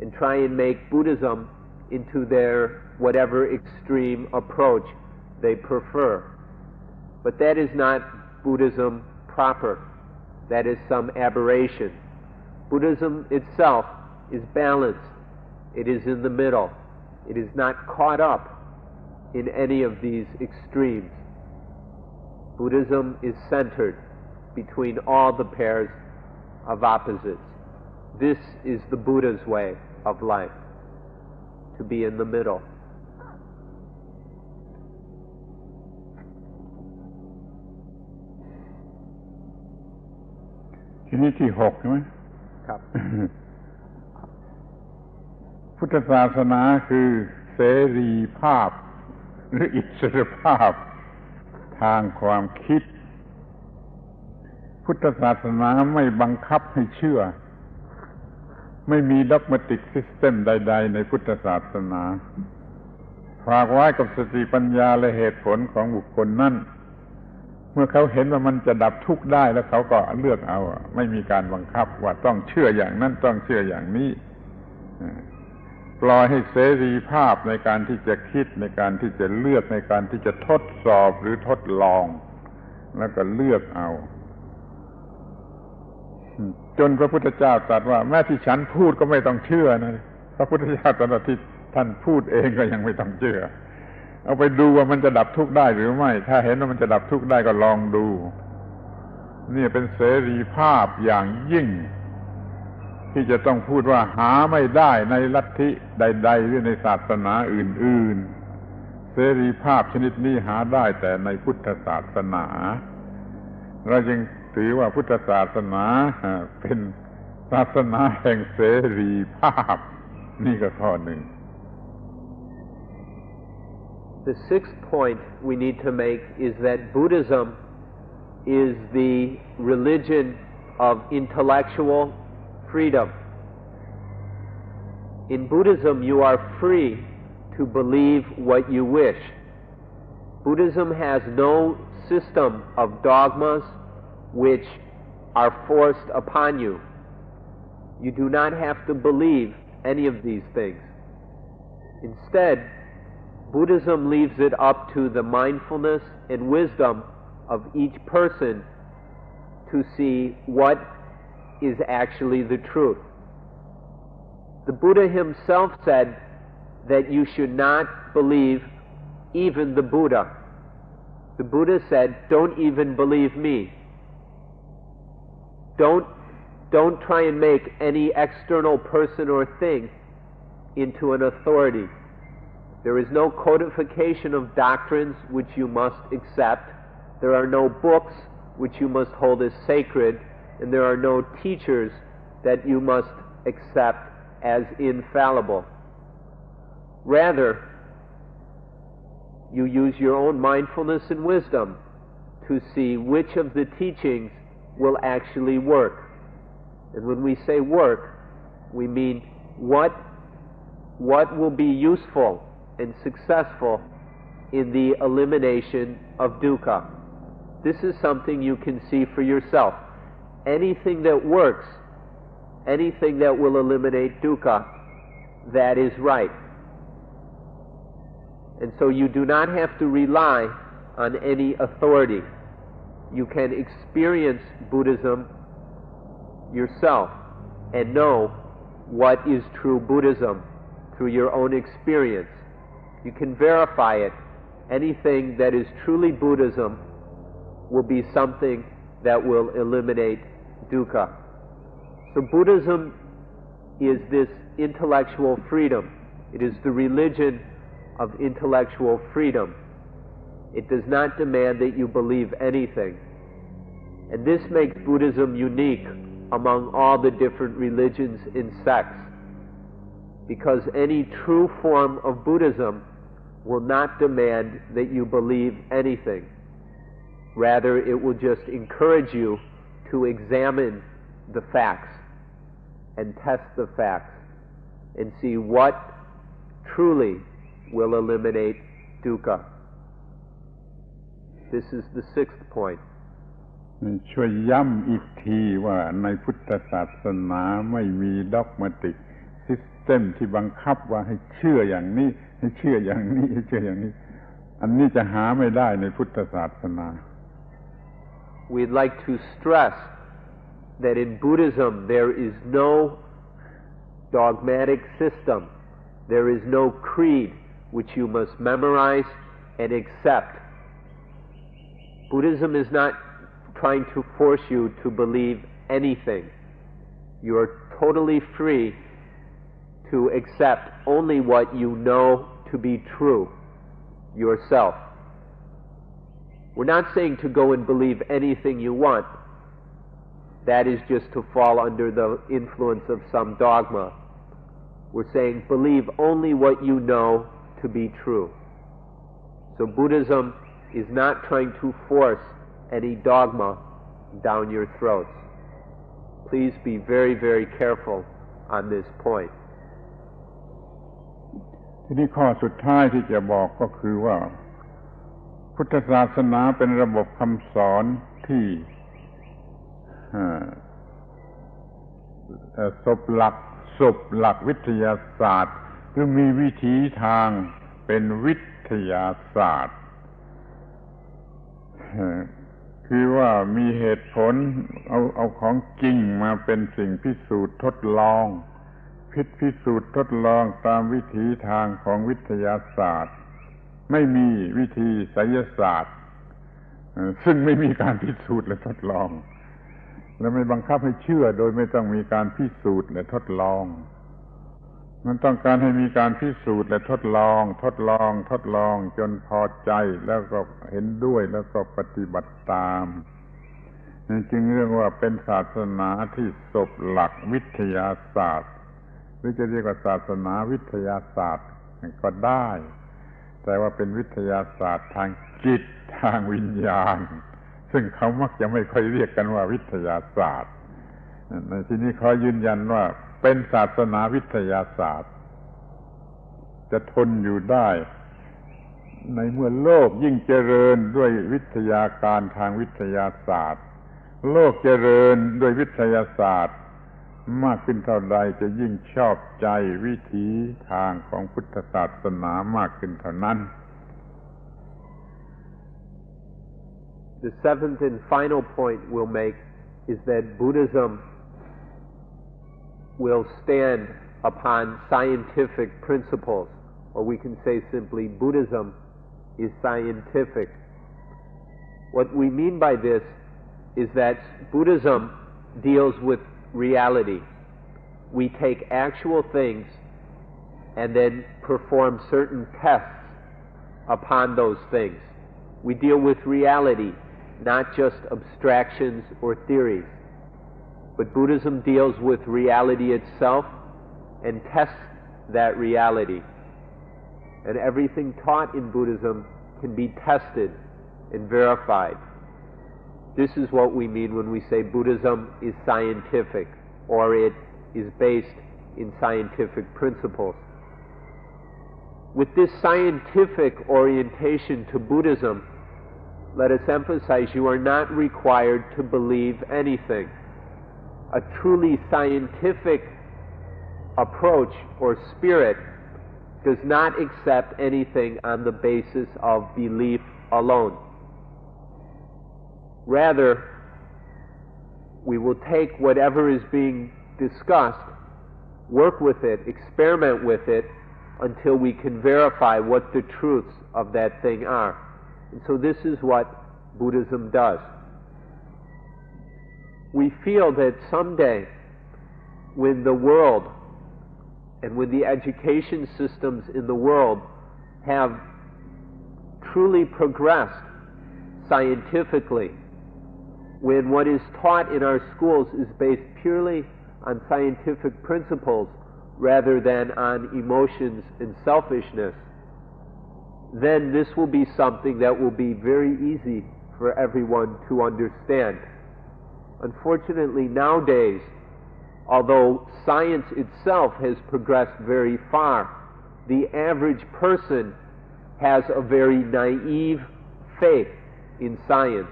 and try and make Buddhism into their whatever extreme approach they prefer. But that is not Buddhism proper. That is some aberration. Buddhism itself is balanced. It is in the middle. It is not caught up in any of these extremes. Buddhism is centered between all the pairs of opposites. This is the Buddha's way of life, to be in the middle.
ที่ 6 ใช่ไหม
ครับ
พุทธศาสนาคือเสรีภาพหรืออิสรภาพทางความคิด พุทธศาสนาไม่บังคับให้เชื่อ ไม่มีด็อกมาติกซิสเต็มใดๆในพุทธศาสนาฝากไว้กับสติปัญญาและเหตุผลของบุคคลนั้นเมื่อเขาเห็นว่ามันจะดับทุกข์ได้แล้วเขาก็เลือกเอาไม่มีการบังคับว่าต้องเชื่ออย่างนั้นต้องเชื่ออย่างนี้ปล่อยให้เสรีภาพในการที่จะคิดในการที่จะเลือกในการที่จะทดสอบหรือทดลองแล้วก็เลือกเอาจนพระพุทธเจ้าตรัสว่าแม้ที่ฉันพูดก็ไม่ต้องเชื่อนะพระพุทธเจ้าตรัสที่ท่านพูดเองก็ยังไม่ต้องเชื่อเอาไปดูว่ามันจะดับทุกข์ได้หรือไม่ถ้าเห็นว่ามันจะดับทุกข์ได้ก็ลองดูนี่เป็นเสรีภาพอย่างยิ่งที่จะต้องพูดว่าหาไม่ได้ในลัทธิใดๆหรือในศาสนาอื่นๆเสรีภาพชนิดนี้หาได้แต่ในพุทธศาสนาเราจึงถือว่าพุทธศาสนาเป็นศาสนาแห่งเสรีภาพนี่ก็ข้อหนึ่ง
The sixth point we need to make is that Buddhism is the religion of intellectual freedom. In Buddhism, you are free to believe what you wish. Buddhism has no system of dogmas which are forced upon you. You do not have to believe any of these things. Instead, Buddhism leaves it up to the mindfulness and wisdom of each person to see what is actually the truth. The Buddha himself said that you should not believe even the Buddha. The Buddha said, don't even believe me. Don't try and make any external person or thing into an authority. There is no codification of doctrines which you must accept. There are no books which you must hold as sacred, and there are no teachers that you must accept as infallible. Rather, you use your own mindfulness and wisdom to see which of the teachings will actually work. And when we say work, we mean what will be useful and successful in the elimination of dukkha. This is something you can see for yourself. Anything that works, anything that will eliminate dukkha, that is right. And so you do not have to rely on any authority. You can experience Buddhism yourself and know what is true Buddhism through your own experience. You can verify it. Anything that is truly Buddhism will be something that will eliminate dukkha. So Buddhism is this intellectual freedom. It is the religion of intellectual freedom. It does not demand that you believe anything. And this makes Buddhism unique among all the different religions and sects, because any true form of Buddhism will not demand that you believe anything. Rather, it will just encourage you to examine the facts and test the facts and see what truly will eliminate dukkha. This is the 6th point.
ช่วยย้ำอีกทีว่าในพุทธศาสนาไม่มีด็อกมาติกซิสเต็มที่บังคับว่าให้เชื่ออย่างนี้ให้เชื่ออย่างนี้ให้เชื่ออย่างนี้อันนี้จะหาไม่ได้ในพุทธศาสนา
We'd like to stress that in Buddhism there is no dogmatic system. There is no creed which you must memorize and accept. Buddhism is not trying to force you to believe anything. You are totally free to accept only what you know to be true yourself. We're not saying to go and believe anything you want. That is just to fall under the influence of some dogma. We're saying believe only what you know to be true. So Buddhism is not trying to force any dogma down your throats. Please be very, very careful on this point.
ทีนี้ข้อสุดท้ายที่จะบอกก็คือว่าพุทธศาสนาเป็นระบบคำสอนที่ศพหลักวิทยาศาสตร์คือมีวิถีทางเป็นวิทยาศาสตร์คือว่ามีเหตุผลเอาของจริงมาเป็นสิ่งพิสูจน์ทดลองพิสูจน์ทดลองตามวิถีทางของวิทยาศาสตร์ไม่มีวิธีไสยศาสตร์ซึ่งไม่มีการพิสูจน์และทดลองและไม่บังคับให้เชื่อโดยไม่ต้องมีการพิสูจน์และทดลองมันต้องการให้มีการพิสูจน์และทดลองจนพอใจแล้วก็เห็นด้วยแล้วก็ปฏิบัติตามจึงเรียกว่าเป็นศาสนาที่ศพหลักวิทยาศาสตร์หรือจะเรียกว่าศาสนาวิทยาศาสตร์ก็ได้แต่ว่าเป็นวิทยาศาสตร์ทางจิตทางวิญญาณซึ่งเขามักจะไม่ค่อยเรียกกันว่าวิทยาศาสตร์ในที่นี้ขอยืนยันว่าเป็นศาสนาวิทยาศาสตร์จะทนอยู่ได้ในเมื่อโลกยิ่งเจริญด้วยวิทยาการทางวิทยาศาสตร์โลกเจริญด้วยวิทยาศาสตร์มากขึ้นเท่าใดจะยิ่งชอบใจวิถีทางของพุทธศาสนามากขึ้นเท่านั้น
The 7th and final point we'll make is that Buddhism will stand upon scientific principles, or we can say simply Buddhism is scientific. What we mean by this is that Buddhism deals with reality. We take actual things and then perform certain tests upon those things. We deal with reality, not just abstractions or theories. But Buddhism deals with reality itself and tests that reality. And everything taught in Buddhism can be tested and verified. This is what we mean when we say Buddhism is scientific, or it is based in scientific principles. With this scientific orientation to Buddhism, let us emphasize you are not required to believe anything. A truly scientific approach or spirit does not accept anything on the basis of belief alone. Rather, we will take whatever is being discussed, work with it, experiment with it, until we can verify what the truths of that thing are. And so this is what Buddhism does. We feel that someday, when the world and when the education systems in the world have truly progressed scientifically, when what is taught in our schools is based purely on scientific principles rather than on emotions and selfishness, then this will be something that will be very easy for everyone to understand. Unfortunately, nowadays, although science itself has progressed very far, the average person has a very naive faith in science.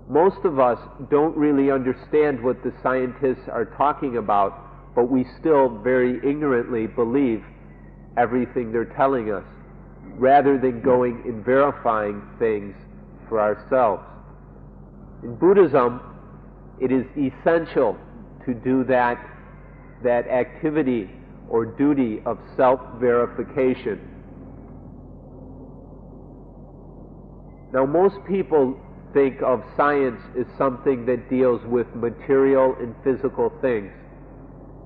Most of us don't really understand what the scientists are talking about, but we still very ignorantly believe everything they're telling us, rather than going and verifying things for ourselves. In Buddhism, it is essential to do that activity or duty of self-verification. Now, most people think of science as something that deals with material and physical things,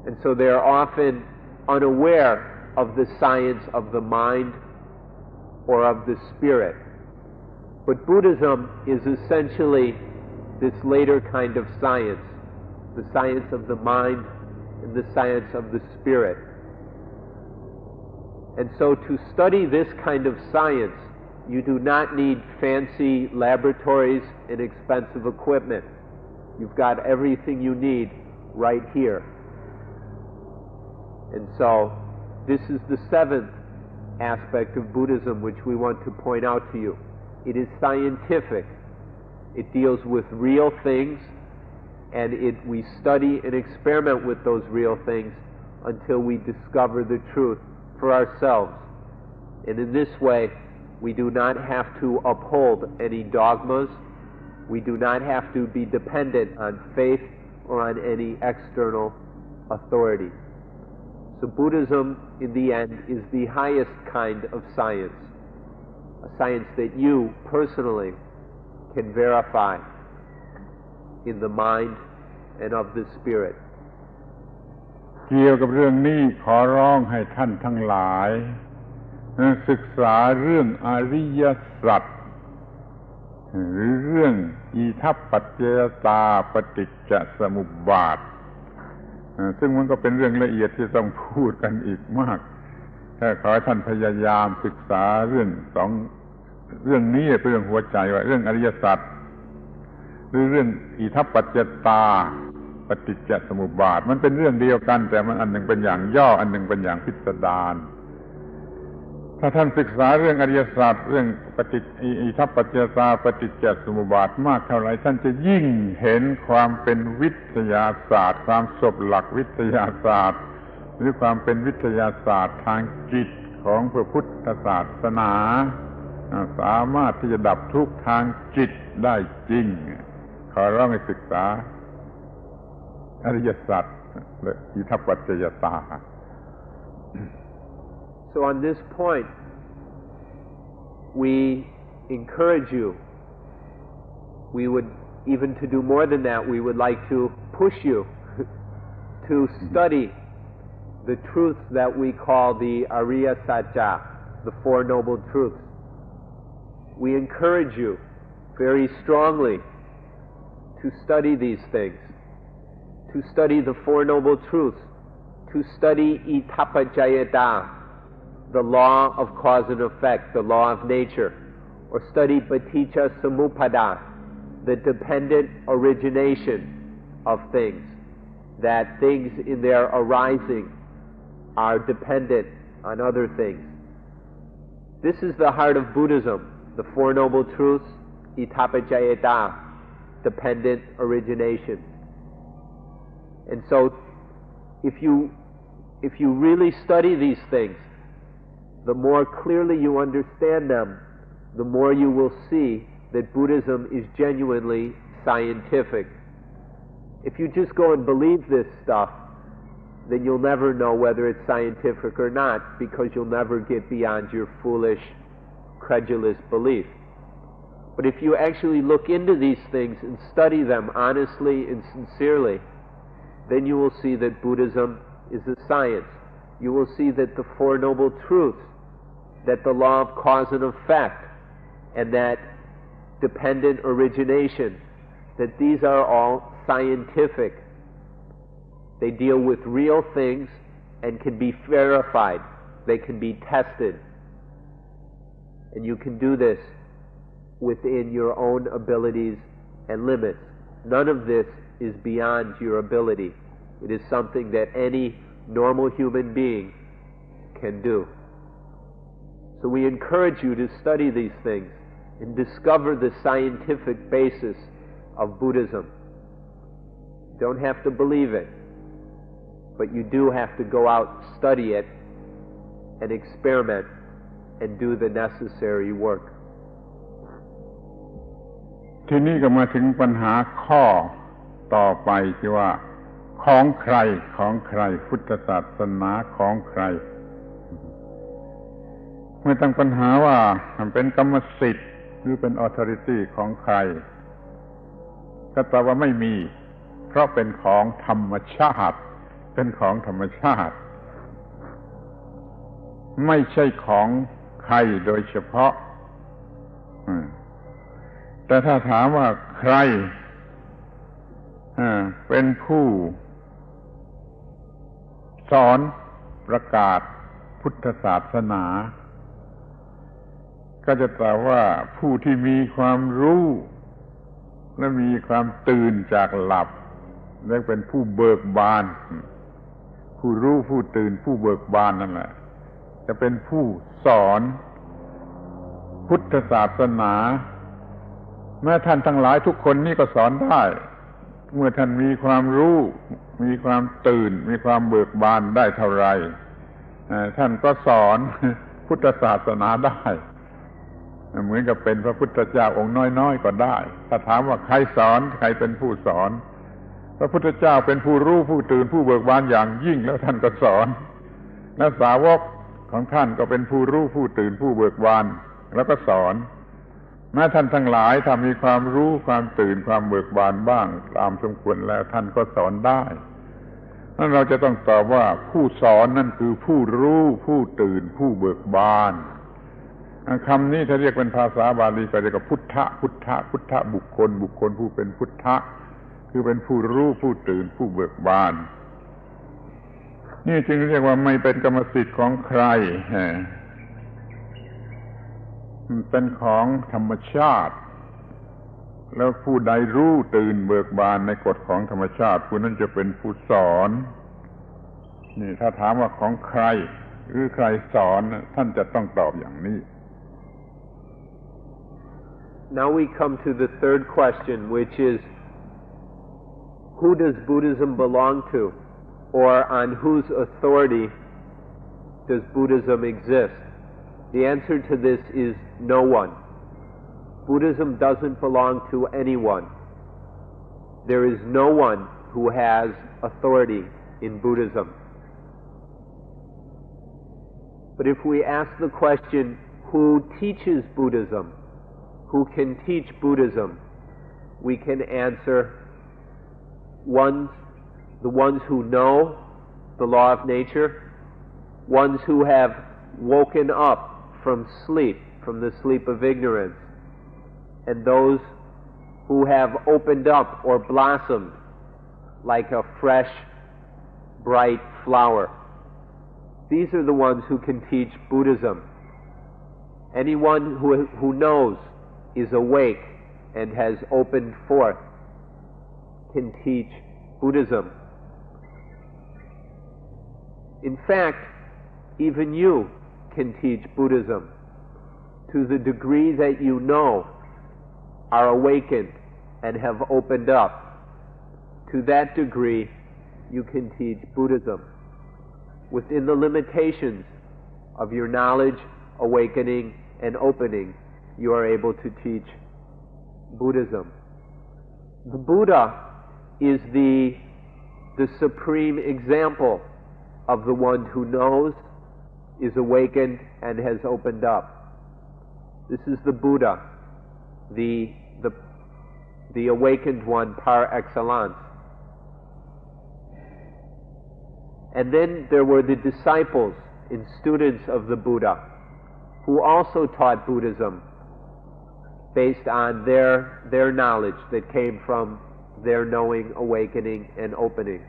and so they are often unaware of the science of the mind or of the spirit. But Buddhism is essentially this later kind of science, the science of the mind and the science of the spirit. And so to study this kind of science, you do not need fancy laboratories and expensive equipment. You've got everything you need right here. And so this is the seventh aspect of Buddhism which we want to point out to you. It is scientific. It deals with real things, and we study and experiment with those real things until we discover the truth for ourselves. And in this way, we do not have to uphold any dogmas. We do not have to be dependent on faith or on any external authority. So Buddhism, in the end, is the highest kind of science, a science that you personally can verify in the mind and of the spirit.
เกี่ยวกับเรื่องนี้ขอร้องให้ท่านทั้งหลายศึกษาเรื่องอริยสัจหรือเรื่องอิทัปปัจจยตาปฏิจจสมุปบาทซึ่งมันก็เป็นเรื่องละเอียดที่ต้องพูดกันอีกมากขอให้ท่านพยายามศึกษาเรื่องนี้เป็นเรื่องหัวใจว่าเรื่องอริยสัจหรือเรื่องอิทัปปัจจยตาปฏิจจสมุปบาทมันเป็นเรื่องเดียวกันแต่มันอันหนึ่งเป็นอย่างย่ออันหนึ่งเป็นอย่างพิสดารถ้าท่านศึกษาเรื่องอริยสัจเรื่องอิทัปปัจจยตาปฏิจจสมุปบาทมากเท่าไรท่านจะยิ่งเห็นความเป็นวิทยาศาสตร์ความสบหลักวิทยาศาสตร์หรือความเป็นวิทยาศาสตร์ทางจิตของพระพุทธศาสนาสามารถที่จะดับทุกข์ทางจิตได้จริงขอร้องให้ศึกษาอริยสัจและอิทัปปัจจยตา
So on this point, we encourage you. We would, even to do more than that, we would like to push you to study the truths that we call the Ariya Satya, the Four Noble Truths. We encourage you very strongly to study these things, to study the Four Noble Truths, to study Itapajayata, the law of cause and effect, the law of nature, or study Paticca Samuppada, the dependent origination of things, that things in their arising are dependent on other things. This is the heart of Buddhism, the Four Noble Truths, Itapajayata, dependent origination. And so, if you really study these things, the more clearly you understand them, the more you will see that Buddhism is genuinely scientific. If you just go and believe this stuff, then you'll never know whether it's scientific or not, because you'll never get beyond your foolish, credulous belief. But if you actually look into these things and study them honestly and sincerely, then you will see that Buddhism is a science. You will see that the Four Noble Truths, that the law of cause and effect, and that dependent origination, that these are all scientific. They deal with real things and can be verified. They can be tested. And you can do this within your own abilities and limits. None of this is beyond your ability. It is something that any normal human being can do. So we encourage you to study these things and discover the scientific basis of Buddhism. You don't have to believe it, but you do have to go out, study it, and experiment and do the necessary work.
ทีนี้ก็มาถึงปัญหาข้อต่อไปที่ว่าของใครพุทธศาสนาของใครเมื่อตั้งปัญหาว่ามันเป็นกรรมสิทธิ์หรือเป็น authority ของใครก็ตอบว่าไม่มีเพราะเป็นของธรรมชาติเป็นของธรรมชาติไม่ใช่ของใครโดยเฉพาะแต่ถ้าถามว่าใครเป็นผู้สอนประกาศพุทธศาสนาก็จะตอบว่าผู้ที่มีความรู้และมีความตื่นจากหลับและเป็นผู้เบิกบานผู้รู้ผู้ตื่นผู้เบิกบานนั่นแหละจะเป็นผู้สอนพุทธศาสนาแม้ท่านทั้งหลายทุกคนนี่ก็สอนได้เมื่อท่านมีความรู้มีความตื่นมีความเบิกบานได้เท่าไรท่านก็สอนพุทธศาสนาได้เหมือนกับเป็นพระพุทธเจ้าองค์น้อยๆก็ได้ถ้าถามว่าใครสอนใครเป็นผู้สอนพระพุทธเจ้าเป็นผู้รู้ผู้ตื่นผู้เบิกบานอย่างยิ่งแล้วท่านก็สอนและสาวกของท่านก็เป็นผู้รู้ผู้ตื่นผู้เบิกบานแล้วก็สอนแม้ท่านทั้งหลายถ้ามีความรู้ความตื่นความเบิกบานบ้างตามสมควรแล้วท่านก็สอนได้นั่นเราจะต้องตอบว่าผู้สอนนั่นคือผู้รู้ผู้ตื่นผู้เบิกบานคำนี้ถ้าเรียกเป็นภาษาบาลีก็เรียกว่าพุทธะบุคคลผู้เป็นพุทธะคือเป็นผู้รู้ผู้ตื่นผู้เบิกบานนี่จึงเรียกว่าไม่เป็นกรรมสิทธิ์ของใครเป็นของธรรมชาติแล้วผู้ใดรู้ตื่นเบิกบานในกฎของธรรมชาติผู้นั้นจะเป็นผู้สอนนี่ถ้าถามว่าของใครหรือใครสอนท่านจะต้องตอบอย่างนี้
Now we come to the third question, which is, who does Buddhism belong to? Or on whose authority does Buddhism exist? The answer to this is no one. Buddhism doesn't belong to anyone. There is no one who has authority in Buddhism. But if we ask the question, who teaches Buddhism? Who can teach Buddhism? We can answer the ones who know the law of nature, ones who have woken up from sleep, from the sleep of ignorance, and those who have opened up or blossomed like a fresh, bright flower. These are the ones who can teach Buddhism. Anyone who knows, is awake, and has opened forth can teach Buddhism. In fact, even you can teach Buddhism to the degree that you know, are awakened, and have opened up. To that degree, you can teach Buddhism. Within the limitations of your knowledge, awakening, and opening, you are able to teach Buddhism. The Buddha is the supreme example of the one who knows, is awakened, and has opened up. This is the Buddha. the awakened one par excellence. And then there were the disciples and students of the Buddha, who also taught Buddhism based on their knowledge that came from their knowing, awakening, and opening.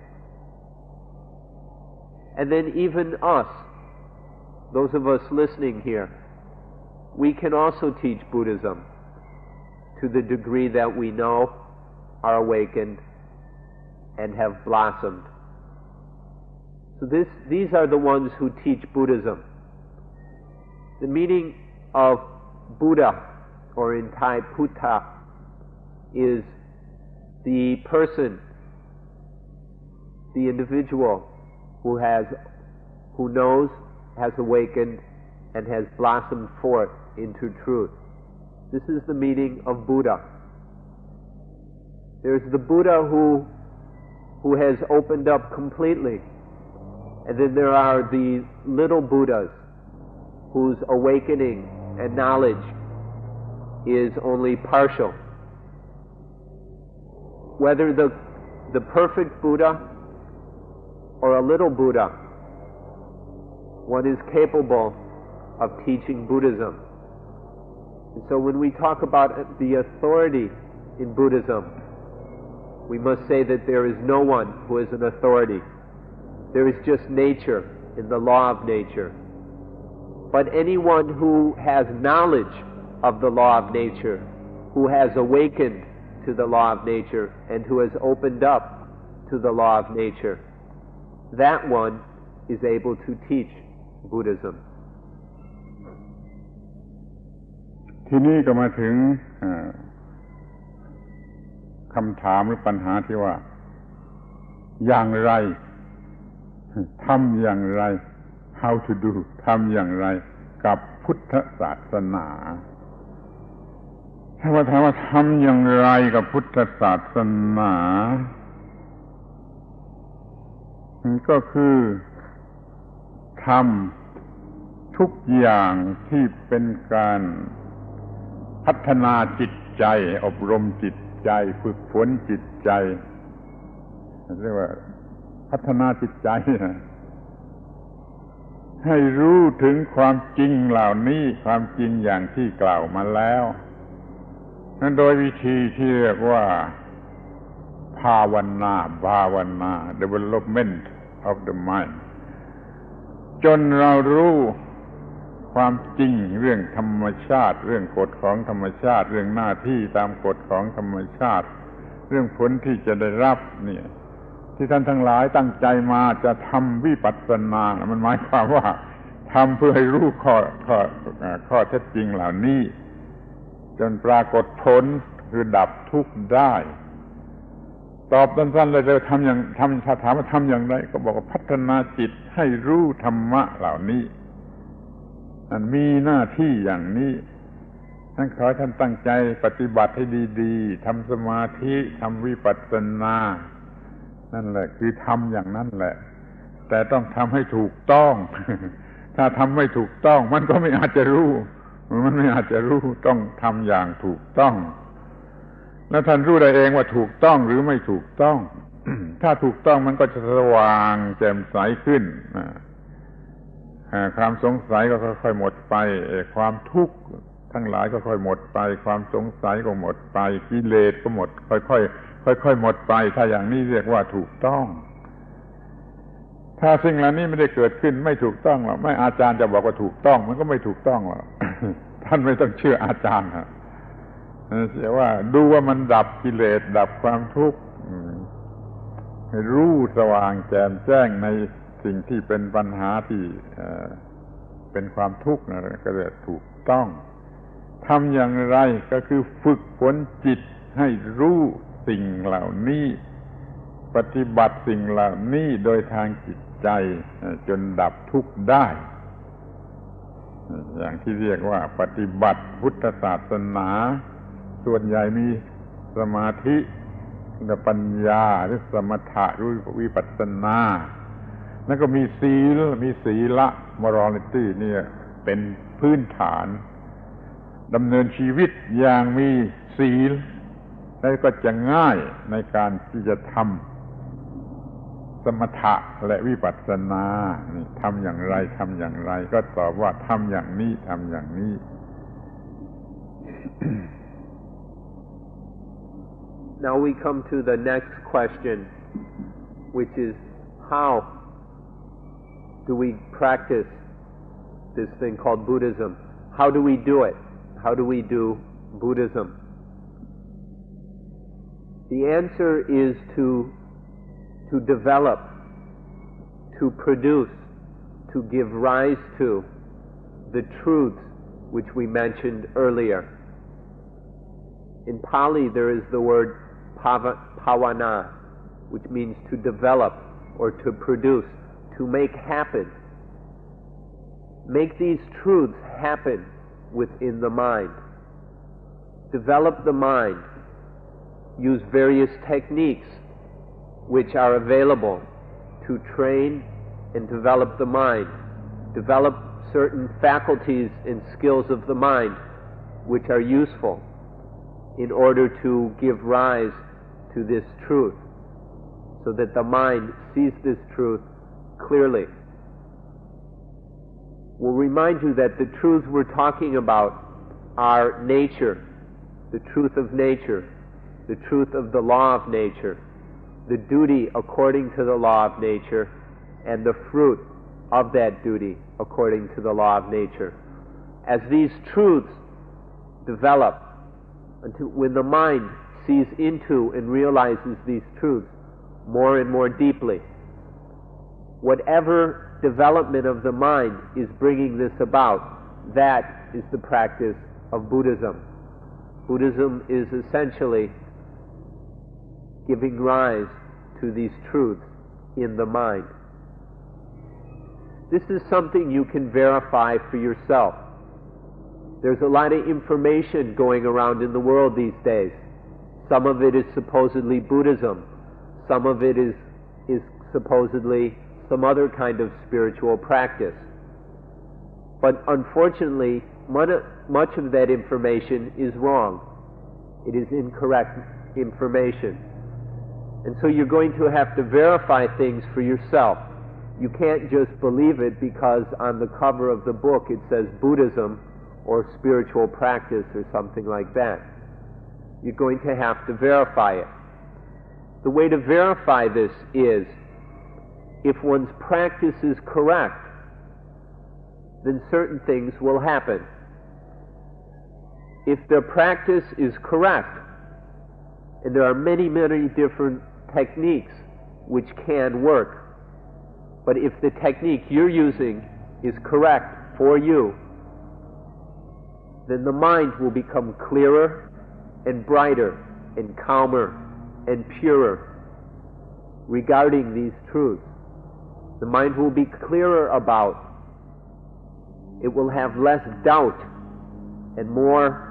And then even us, those of us listening here, we can also teach Buddhism to the degree that we know, are awakened, and have blossomed. So these are the ones who teach Buddhism. The meaning of Buddha, or in Thai, Buddha, is the person, the individual who knows, has awakened, and has blossomed forth into truth. This is the meaning of Buddha. There's the Buddha who has opened up completely. And then there are the little Buddhas whose awakening and knowledge is only partial. Whether the perfect Buddha or a little Buddha, one is capable of teaching Buddhism. And so when we talk about the authority in Buddhism, we must say that there is no one who is an authority. There is just nature in the law of nature. But anyone who has knowledge of the law of nature, who has awakened to the law of nature, and who has opened up to the law of nature, that one is able to teach Buddhism.
ทีนี้ก็มาถึงคำถามหรือปัญหาที่ว่าอย่างไรทำอย่างไร how to do ทำอย่างไรกับพุทธศาสนาถ้าว่าถามว่าทำอย่างไรกับพุทธศาสนาก็คือทำทุกอย่างที่เป็นการพัฒนาจิตใจอบรมจิตใจฝึกฝนจิตใจเรียกว่าพัฒนาจิตใจให้รู้ถึงความจริงเหล่านี้ความจริงอย่างที่กล่าวมาแล้วนั้นโดยวิธีที่เรียกว่าภาวนา development of the mind จนเรารู้ความจริงเรื่องธรรมชาติเรื่องกฎของธรรมชาติเรื่องหน้าที่ตามกฎของธรรมชาติเรื่องผลที่จะได้รับเนี่ยที่ท่านทั้งหลายตั้งใจมาจะทำวิปัสสนามันหมายความว่าทำเพื่อให้รู้ข้อเท็จจริงเหล่านี้จนปรากฏผลคือดับทุกข์ได้ตอบสั้นๆเลยถามว่าทำอย่างไรก็บอกว่าพัฒนาจิตให้รู้ธรรมะเหล่านี้มันมีหน้าที่อย่างนี้ท่านขอให้ท่านตั้งใจปฏิบัติให้ดีๆทำสมาธิทำวิปัสสนานั่นแหละคือทำอย่างนั้นแหละแต่ต้องทำให้ถูกต้อง ถ้าทำไม่ถูกต้องมันก็ไม่อาจจะรู้ต้องทำอย่างถูกต้องแล้วท่านรู้ได้เองว่าถูกต้องหรือไม่ถูกต้อง ถ้าถูกต้องมันก็จะสว่างแจ่มใสขึ้นความสงสัยก็ค่อยๆหมดไปความทุกข์ทั้งหลายก็ค่อยหมดไปความสงสัยก็หมดไปกิเลสก็หมดค่อยๆหมดไปถ้าอย่างนี้เรียกว่าถูกต้องถ้าสิ่งเหล่านี้ไม่ได้เกิดขึ้นไม่ถูกต้องหรอกไม่อาจารย์จะบอกว่าถูกต้องมันก็ไม่ถูกต้องหรอก ท่านไม่ต้องเชื่ออาจารย์ฮะเสียว่าดูว่ามันดับกิเลสดับความทุกข์ให้รู้สว่างแจ่มแจ้งในสิ่งที่เป็นปัญหาที่เป็นความทุกข์นะก็เรียกถูกต้องทำอย่างไรก็คือฝึกฝนจิตให้รู้สิ่งเหล่านี้ปฏิบัติสิ่งเหล่านี้โดยทางจิตใจจนดับทุกข์ได้อย่างที่เรียกว่าปฏิบัติพุทธศาสนาส่วนใหญ่มีสมาธิปัญญาหรือสมถะหรือวิปัสสนาแล้วก็มีศีละ morality เนี่ยเป็นพื้นฐาน ดำเนินชีวิตอย่างมีศีลแล้วก็จะง่ายในการที่จะทำสมถะและวิปัสสนานี่ทำอย่างไรทำอย่างไรก็ตอบว่าทำอย่างนี้ทำอย่างนี้
Now we come to the next question, which is how do we practice this thing called Buddhism? How do we do it? How do we do Buddhism? The answer is to develop, to produce, to give rise to the truths which we mentioned earlier. In Pali there is the word pavana, which means to develop or to produce, to make happen. Make these truths happen within the mind. Develop the mind. Use various techniques which are available to train and develop the mind. Develop certain faculties and skills of the mind which are useful in order to give rise to this truth, so that the mind sees this truth clearly. We'll remind you that the truths we're talking about are nature, the truth of nature, the truth of the law of nature, the duty according to the law of nature, and the fruit of that duty according to the law of nature. As these truths develop, until when the mind sees into and realizes these truths more and more deeply, whatever development of the mind is bringing this about, that is the practice of Buddhism. Buddhism is essentially giving rise to these truths in the mind. This is something you can verify for yourself. There's a lot of information going around in the world these days. Some of it is supposedly Buddhism. Some of it is supposedly some other kind of spiritual practice. But unfortunately, much of that information is wrong. It is incorrect information. And so you're going to have to verify things for yourself. You can't just believe it because on the cover of the book it says Buddhism or spiritual practice or something like that. You're going to have to verify it. The way to verify this is, if one's practice is correct, then certain things will happen. If their practice is correct, and there are many, many different techniques which can work, but if the technique you're using is correct for you, then the mind will become clearer and brighter and calmer and purer regarding these truths. The mind will be clearer about, it will have less doubt and more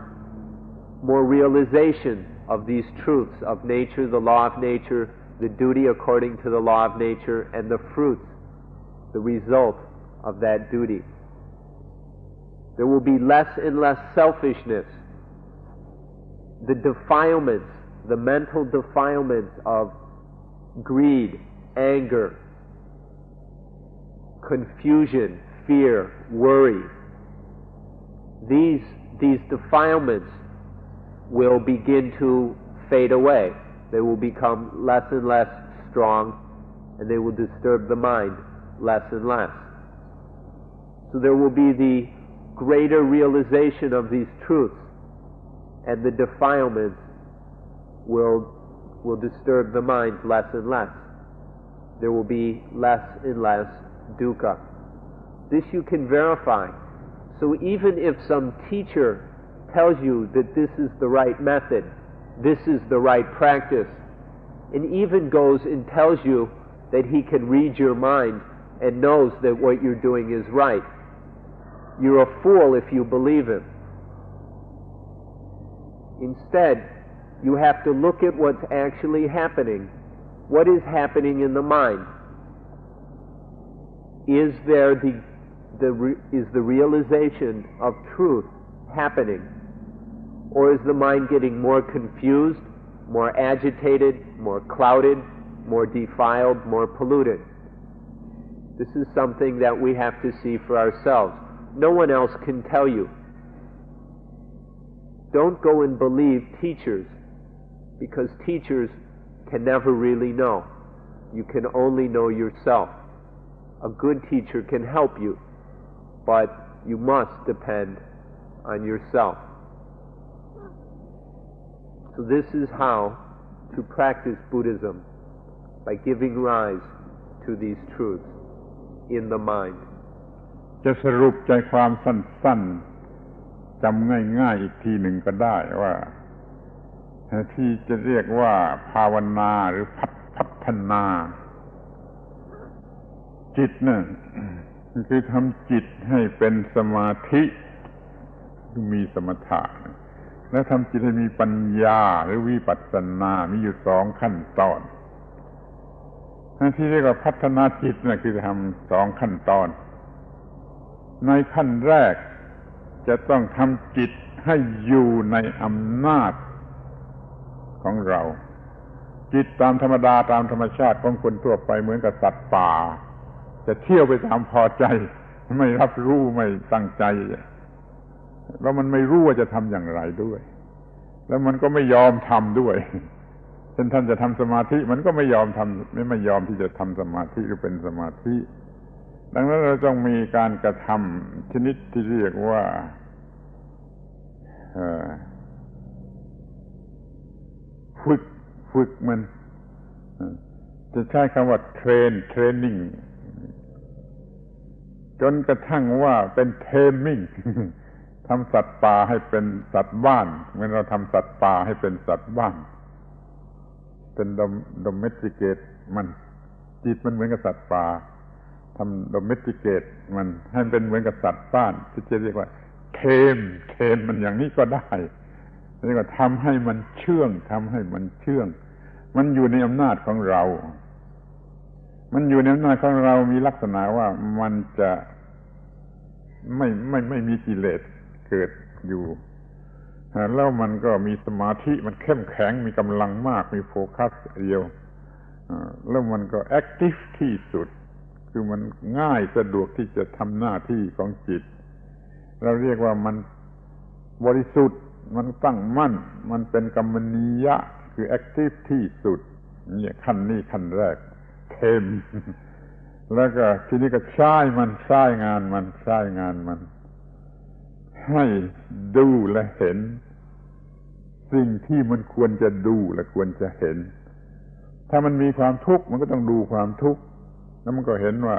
realization of these truths of nature, the law of nature, the duty according to the law of nature, and the fruits, the result of that duty. There will be less and less selfishness. The defilements, the mental defilements of greed, anger, confusion, fear, worry, these defilements will begin to fade away. They will become less and less strong, and they will disturb the mind less and less. So there will be the greater realization of these truths, and the defilements will disturb the mind less and less. There will be less and less dukkha. This you can verify. So even if some teacher tells you that this is the right method, this is the right practice, and even goes and tells you that he can read your mind and knows that what you're doing is right, you're a fool if you believe him. Instead, you have to look at what's actually happening. What is happening in the mind? Is there the realization of truth happening? Or is the mind getting more confused, more agitated, more clouded, more defiled, more polluted? This is something that we have to see for ourselves. No one else can tell you. Don't go and believe teachers, because teachers can never really know. You can only know yourself. A good teacher can help you, but you must depend on yourself. So this is how to practice Buddhism, by giving rise to these truths in the mind.
จะสรุปใจความสั้นๆจำง่ายๆอีกทีหนึ่งก็ได้ว่าที่จะเรียกว่าภาวนาหรือพัฒนาจิตนั่นคือทำจิตให้เป็นสมาธิมีสมถะและทำจิตให้มีปัญญาหรือวิปัสสนามีอยู่สองขั้นตอนที่เรียกว่าพัฒนาจิตนั่นคือทำสองขั้นตอนในขั้นแรกจะต้องทำจิตให้อยู่ในอำนาจของเราจิตตามธรรมดาตามธรรมชาติของคนทั่วไปเหมือนกับสัตว์ป่าจะเที่ยวไปตามพอใจไม่รับรู้ไม่ตั้งใจแล้วมันไม่รู้ว่าจะทำอย่างไรด้วยแล้วมันก็ไม่ยอมทำด้วยเช่นท่านจะทำสมาธิมันก็ไม่ยอมทำไม่ยอมที่จะทำสมาธิหรือเป็นสมาธิดังนั้นเราต้องมีการกระทำชนิดที่เรียกว่าฝึกมันจะใช้คำว่าเทรนนิ่งจนกระทั่งว่าเป็นเทมมิ่งทำสัตว์ป่าให้เป็นสัตว์บ้านเหมือนเราทำสัตว์ป่าให้เป็นสัตว์บ้านเป็นdomesticate มันจิตมันเหมือนกับสัตว์ป่าทำdomesticate มันให้เป็นเหมือนกับสัตว์บ้านที่จะเรียกว่าเทมมันอย่างนี้ก็ได้เรียกว่าทำให้มันเชื่องมันอยู่ในอำนาจของเรามันอยู่ในอำนาจของเรามีลักษณะว่ามันจะไม่มีกิเลสเกิดอยู่แล้วมันก็มีสมาธิมันเข้มแข็งมีกำลังมากมีโฟกัสเดียวแล้วมันก็แอคทีฟที่สุดคือมันง่ายสะดวกที่จะทำหน้าที่ของจิตเราเรียกว่ามันบริสุทธิ์มันตั้งมั่นมันเป็นกัมมณียะคือแอคทีฟที่สุดนี่ขั้นนี้ขั้นแรกเทมแล้วก็ทีนี้ก็ใช้งานมันให้ดูและเห็นสิ่งที่มันควรจะดูและควรจะเห็นถ้ามันมีความทุกข์มันก็ต้องดูความทุกข์แล้วมันก็เห็นว่า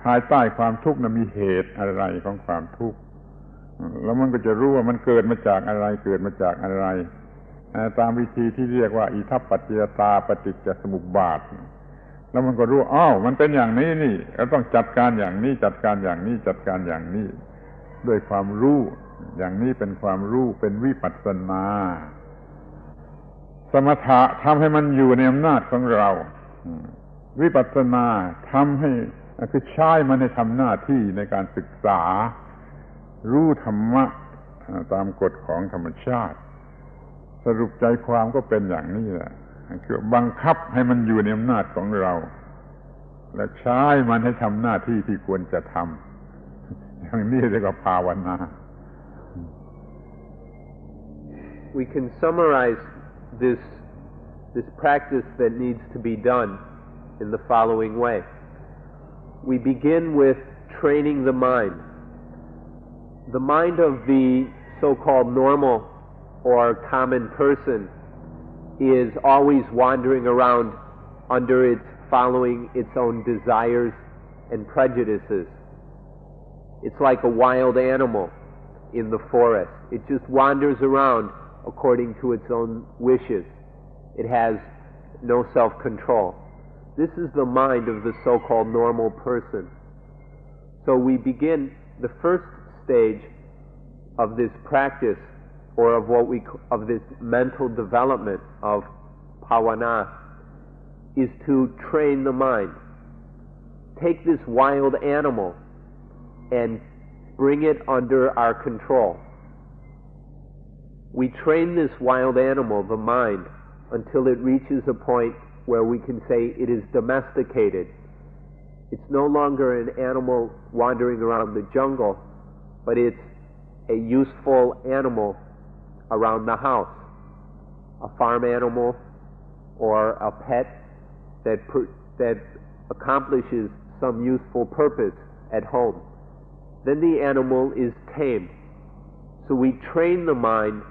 ภายใต้ความทุกข์นั้นมีเหตุอะไรของความทุกข์แล้วมันก็จะรู้ว่ามันเกิดมาจากอะไรตามวิธีที่เรียกว่าอิทัปปัจจยตาปฏิจจสมุปบาทแล้วมันก็รู้มันเป็นอย่างนี้นี่เราต้องจัดการอย่างนี้จัดการอย่างนี้ด้วยความรู้อย่างนี้เป็นความรู้เป็นวิปัสสนาสมถะทำให้มันอยู่ในอำนาจของเราวิปัสสนาทำให้คือใช้มันให้ทำหน้าที่ในการศึกษารู้ธรรมะตามกฎของธรรมชาติสรุปใจความก็เป็นอย่างนี้แหละคือบังคับให้มันอยู่ในอำนาจของเราและใช้มันให้ทำหน้าที่ที่ควรจะทำอย่างนี้เรียกว่าภาวนา
We can summarize this practice that needs to be done in the following way. We begin with training the mind. The mind of the so-called normal or common person is always wandering around under following its own desires and prejudices. It's like a wild animal in the forest. It just wanders around according to its own wishes. It has no self-control. This is the mind of the so-called normal person. So we begin the first stage of this practice, or of this mental development of bhavana, is to train the mind. Take this wild animal and bring it under our control. We train this wild animal, the mind, until it reaches a point where we can say it is domesticated. It's no longer an animal wandering around the jungle, but it's a useful animal around the house, a farm animal or a pet that accomplishes some useful purpose at home. Then the animal is tamed. So we train the mind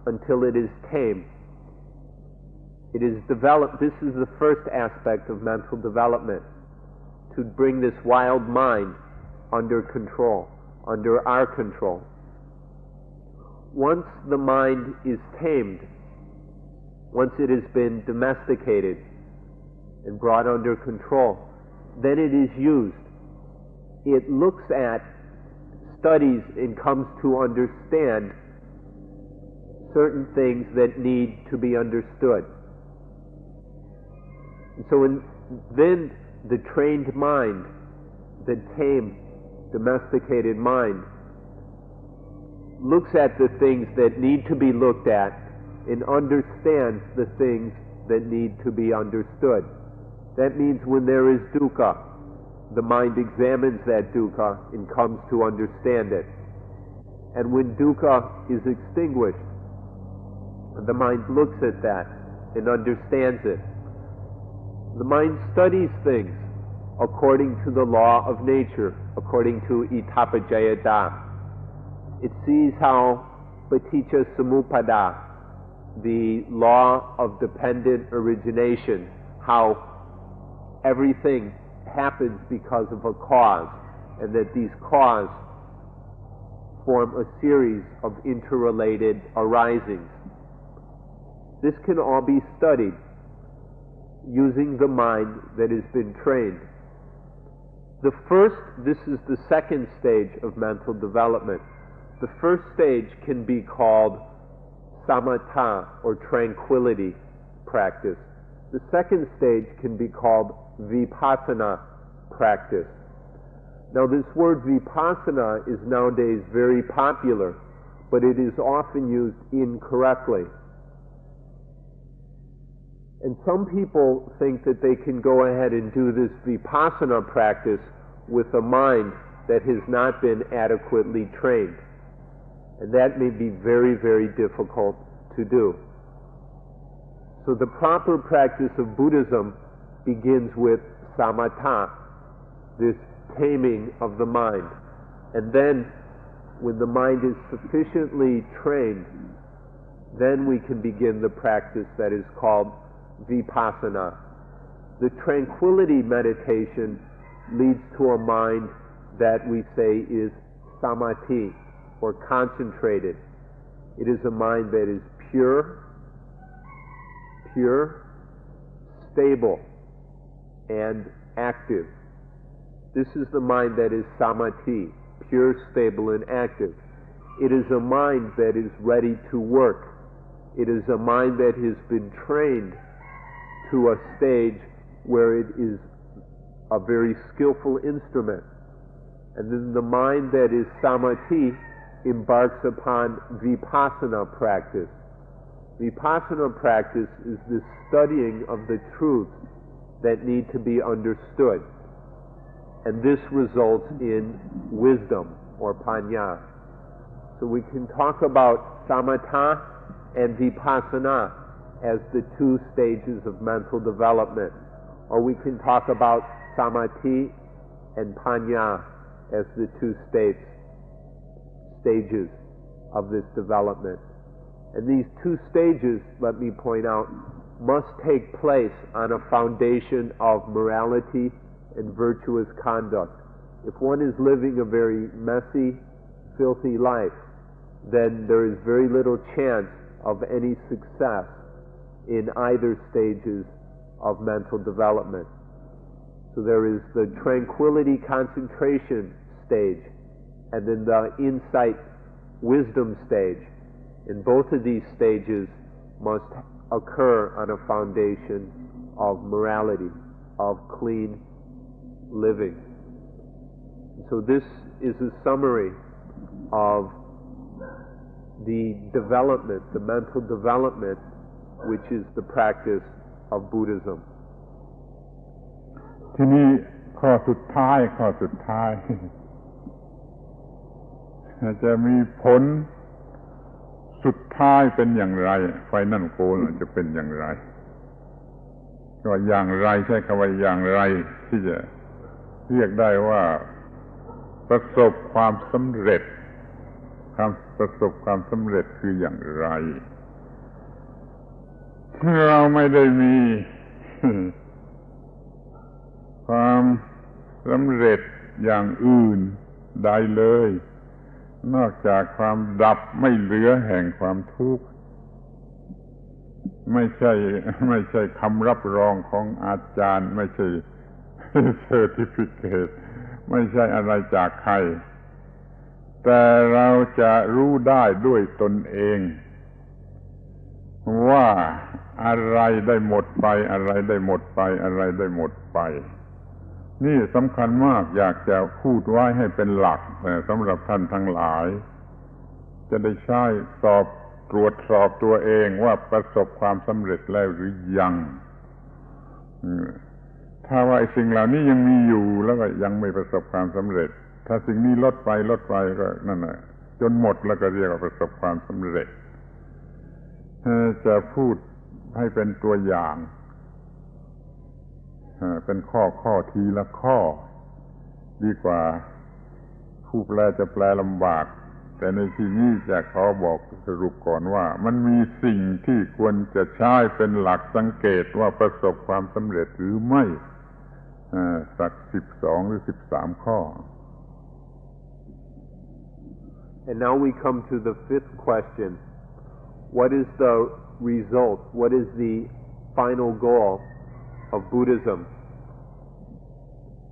until it is tamed. It is developed. This is the first aspect of mental development, to bring this wild mind under control, under our control. Once the mind is tamed, once it has been domesticated and brought under control, then it is used. It looks at, studies, and comes to understand certain things that need to be understood. And so then the trained mind, the tamed, domesticated mind, looks at the things that need to be looked at and understands the things that need to be understood. That means when there is dukkha, the mind examines that dukkha and comes to understand it. And when dukkha is extinguished, the mind looks at that and understands it. The mind studies things according to the law of nature, according to itapajayata. It sees how paticca samuppada, the law of dependent origination, how everything happens because of a cause, and that these causes form a series of interrelated arisings. This can all be studied using the mind that has been trained. This is the second stage of mental development. The first stage can be called samatha, or tranquility practice. The second stage can be called vipassana practice. Now, this word vipassana is nowadays very popular, but it is often used incorrectly. And some people think that they can go ahead and do this vipassana practice with a mind that has not been adequately trained. And that may be very, very difficult to do. So the proper practice of Buddhism begins with samatha, this taming of the mind. And then, when the mind is sufficiently trained, then we can begin the practice that is called vipassana. The tranquility meditation leads to a mind that we say is samadhi, or concentrated. It is a mind that is pure, stable, and active. This is the mind that is samadhi, pure, stable, and active. It is a mind that is ready to work. It is a mind that has been trained to a stage where it is a very skillful instrument. And then the mind that is samadhi embarks upon vipassana practice. Vipassana practice is the studying of the truths that need to be understood. And this results in wisdom, or panya. So we can talk about samatha and vipassana as the two stages of mental development. Or we can talk about samadhi and panya as the two stages of this development. And these two stages, let me point out, must take place on a foundation of morality and virtuous conduct. If one is living a very messy, filthy life, then there is very little chance of any success in either stages of mental development. So there is the tranquility concentration stage, and then the insight wisdom stage. And both of these stages must occur on a foundation of morality, of clean living. So this is a summary of the development, the mental development, which is the practice of Buddhism.
ทีนี้ข้อสุดท้าย จะมีผลสุดท้ายเป็นอย่างไรไฟนั่นโกลจะเป็นอย่างไรก็อย่างไรใช้คำว่าอย่างไรที่จะเรียกได้ว่าประสบความสำเร็จประสบความสำเร็จคืออย่างไรเราไม่ได้มีความสำเร็จอย่างอื่นใดเลยนอกจากความดับไม่เหลือแห่งความทุกข์ไม่ใช่คำรับรองของอาจารย์ไม่ใช่เซอร์ติฟิเคตไม่ใช่อะไรจากใครแต่เราจะรู้ได้ด้วยตนเองว่าอะไรได้หมดไปอะไรได้หมดไปอะไรได้หมดไปนี่สำคัญมากอยากจะพูดไว้ให้เป็นหลักสำหรับท่านทั้งหลายจะได้ใช้ตรวจสอบตัวเองว่าประสบความสำเร็จแล้วหรือยังถ้าว่าไอ้สิ่งเหล่านี้ยังมีอยู่แล้วก็ยังไม่ประสบความสำเร็จถ้าสิ่งนี้ลดไปก็นั่นแหละจนหมดแล้วก็เรียกว่าประสบความสำเร็จจะพูดให้เป็นตัวอย่างเป็นข้อทีละข้อดีกว่าผู้แปลจะแปลลำบากแต่ในที่นี้จะขอบอกสรุปก่อนว่ามันมีสิ่งที่ควรจะใช้เป็นหลักสังเกตว่าประสบความสำเร็จหรือไม่สัก12หรือ13ข้อ
And now we come to the fifth question. What is the result? What is the final goal of Buddhism?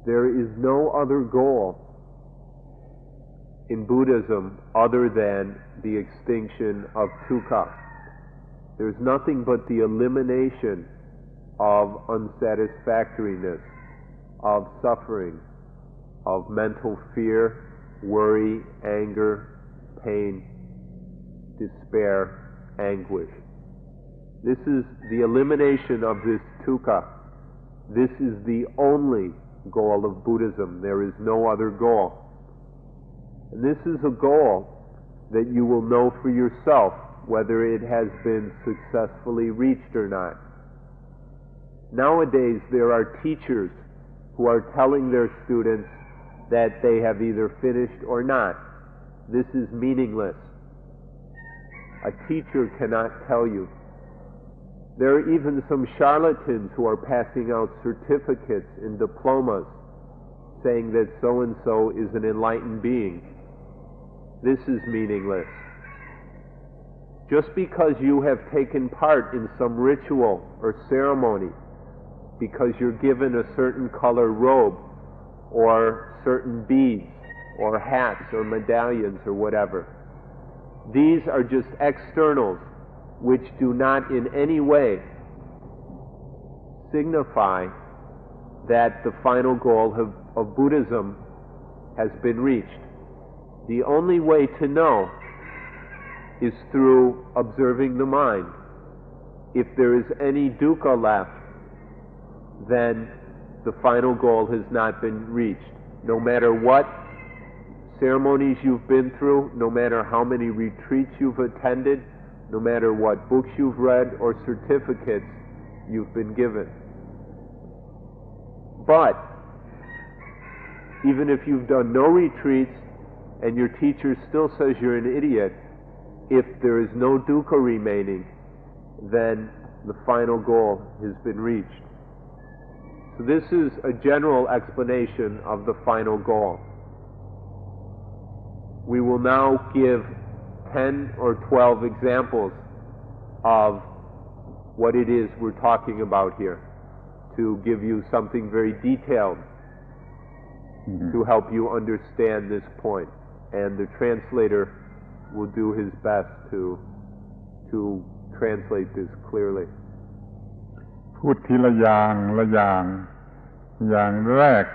There is no other goal in Buddhism other than the extinction of dukkha. There's nothing but the elimination of unsatisfactoriness, of suffering, of mental fear, worry, anger, pain, despair, anguish. This is the elimination of this dukkha. This is the only goal of Buddhism. There is no other goal. And this is a goal that you will know for yourself whether it has been successfully reached or not. Nowadays there are teachers who are telling their students that they have either finished or not. This is meaningless. A teacher cannot tell you. There are even some charlatans who are passing out certificates and diplomas saying that so-and-so is an enlightened being. This is meaningless. Just because you have taken part in some ritual or ceremony, because you're given a certain color robe or certain beads or hats or medallions or whatever, these are just externals which do not in any way signify that the final goal of Buddhism has been reached. The only way to know is through observing the mind. If there is any dukkha left, then the final goal has not been reached. No matter what ceremonies you've been through, no matter how many retreats you've attended, no matter what books you've read or certificates you've been given. But even if you've done no retreats and your teacher still says you're an idiot, if there is no dukkha remaining, then the final goal has been reached. So this is a general explanation of the final goal. We will now give 10 or 12 examples of what it is we're talking about here, to give you something very detailed to help you understand this point. And the translator will do his best to translate this clearly.
พูดทีละอย่างละอย่างอย่างแรก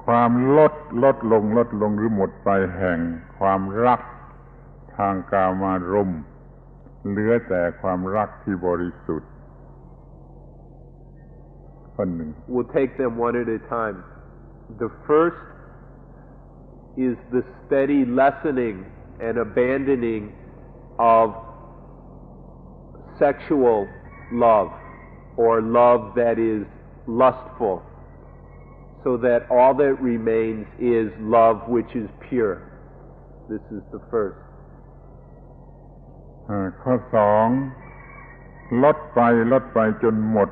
ค ความลดลงหรือหมดไปแห่งความรักทางกามารมณ์เหลือแต่ความรักที่บริสุทธิ์ข้อหนึ่ง
We'll take them one at a time. The first is the steady lessening and abandoning of sexual love or love that is lustful, so that all that remains is love which is pure. This is the first.
ข้อสองลดไปจนหมด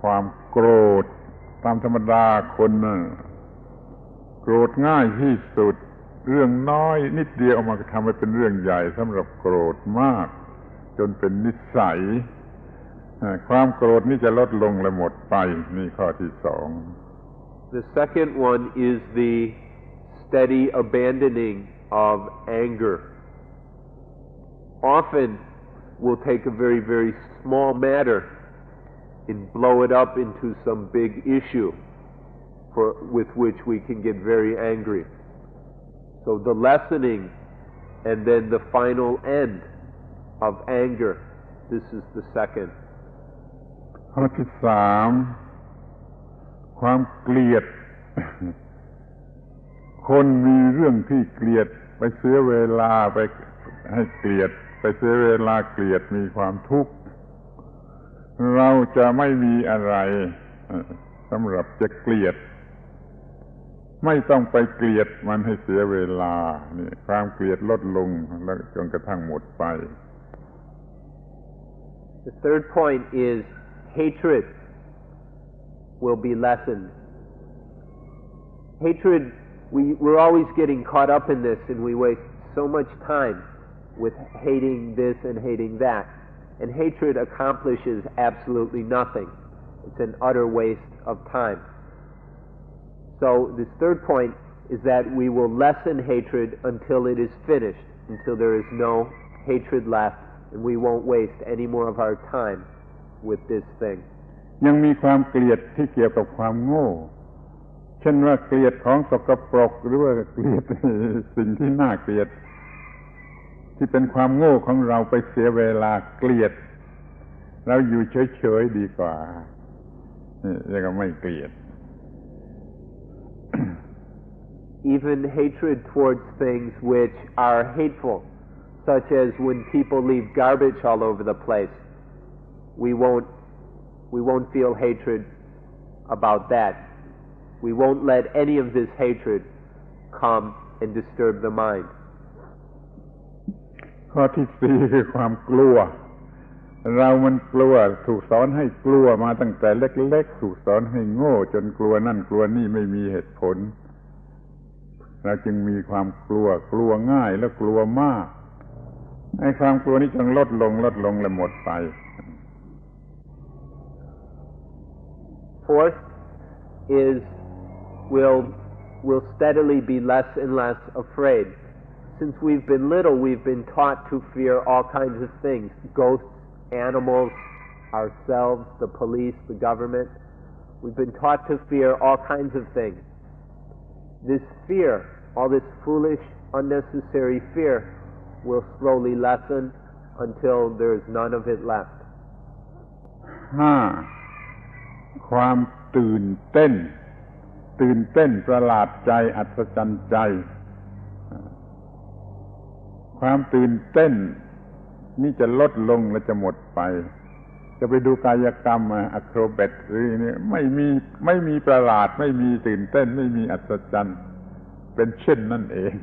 ความโกรธตามธรรมดาคนโกรธง่ายที่สุดเรื่องน้อยนิดเดียวเอามาทำให้เป็นเรื่องใหญ่สำหรับโกรธมากจนเป็นนิสัยความโกรธนี่จะลดลงและหมดไปนี่ข้อที่สอง
The second one is the steady abandoning of anger. Often we'll take a very, very small matter and blow it up into some big issue with which we can get very angry. So the lessening and then the final end of anger, this is the second.
ข้อที่สามความเกลียด คนมีเรื่องที่เกลียดไปเสียเวลาไปให้เกลียดไปเสียเวลาเกลียดมีความทุกข์เราจะไม่มีอะไรสำหรับจะเกลียดไม่ต้องไปเกลียดมันให้เสียเวลานี่ความเกลียดลดลงแล้วจนกระทั่งหมดไป
The third point is hatred will be lessened. Hatred, we're always getting caught up in this, and we waste so much time with hating this and hating that. And hatred accomplishes absolutely nothing. It's an utter waste of time. So this third point is that we will lessen hatred until it is finished, until there is no hatred left, and we won't waste any more of our time with this thing.
ยังมีความเกลียดที่เกี่ยวกับความโง่เช่นว่าเกลียดของสกปรกหรือว่าเกลียดสิ่งที่น่าเกลียดที่เป็นความโง่ของเราไปเสียเวลาเกลียดเราอยู่เฉยๆดีกว่านี่ก็ไม่เกลียด
Even hatred towards things which are hateful, such as when people leave garbage all over the place, we won't feel hatred about that. We won't let any of this hatred come and disturb the mind.
ข้อที่สี่คือความกลัวเรามันกลัวถูกสอนให้กลัวมาตั้งแต่เล็กๆถูกสอนให้โง่จนกลัวนั่นกลัวนี่ไม่มีเหตุผลเราจึงมีความกลัวง่ายแล้วกลัวมากไอ้ความกลัวนี้จึงลดลงและหมดไป
Fourth is we'll steadily be less and less afraid. Since we've been little, we've been taught to fear all kinds of things: ghosts, animals, ourselves, the police, the government. We've been taught to fear all kinds of things. This fear, all this foolish, unnecessary fear, will slowly lessen until there is none of it left.
5. ความตื่นเต้นประหลาดใจอัศจรรย์ใจความตื่นเต้นนี่จะลดลงและจะหมดไปจะไปดูกายกรรมอะโครแบทหรือนี่ไม่มีประหลาดไม่มีตื่นเต้นไม่มีอัศจรรย์เป็นเช่นนั่นเอง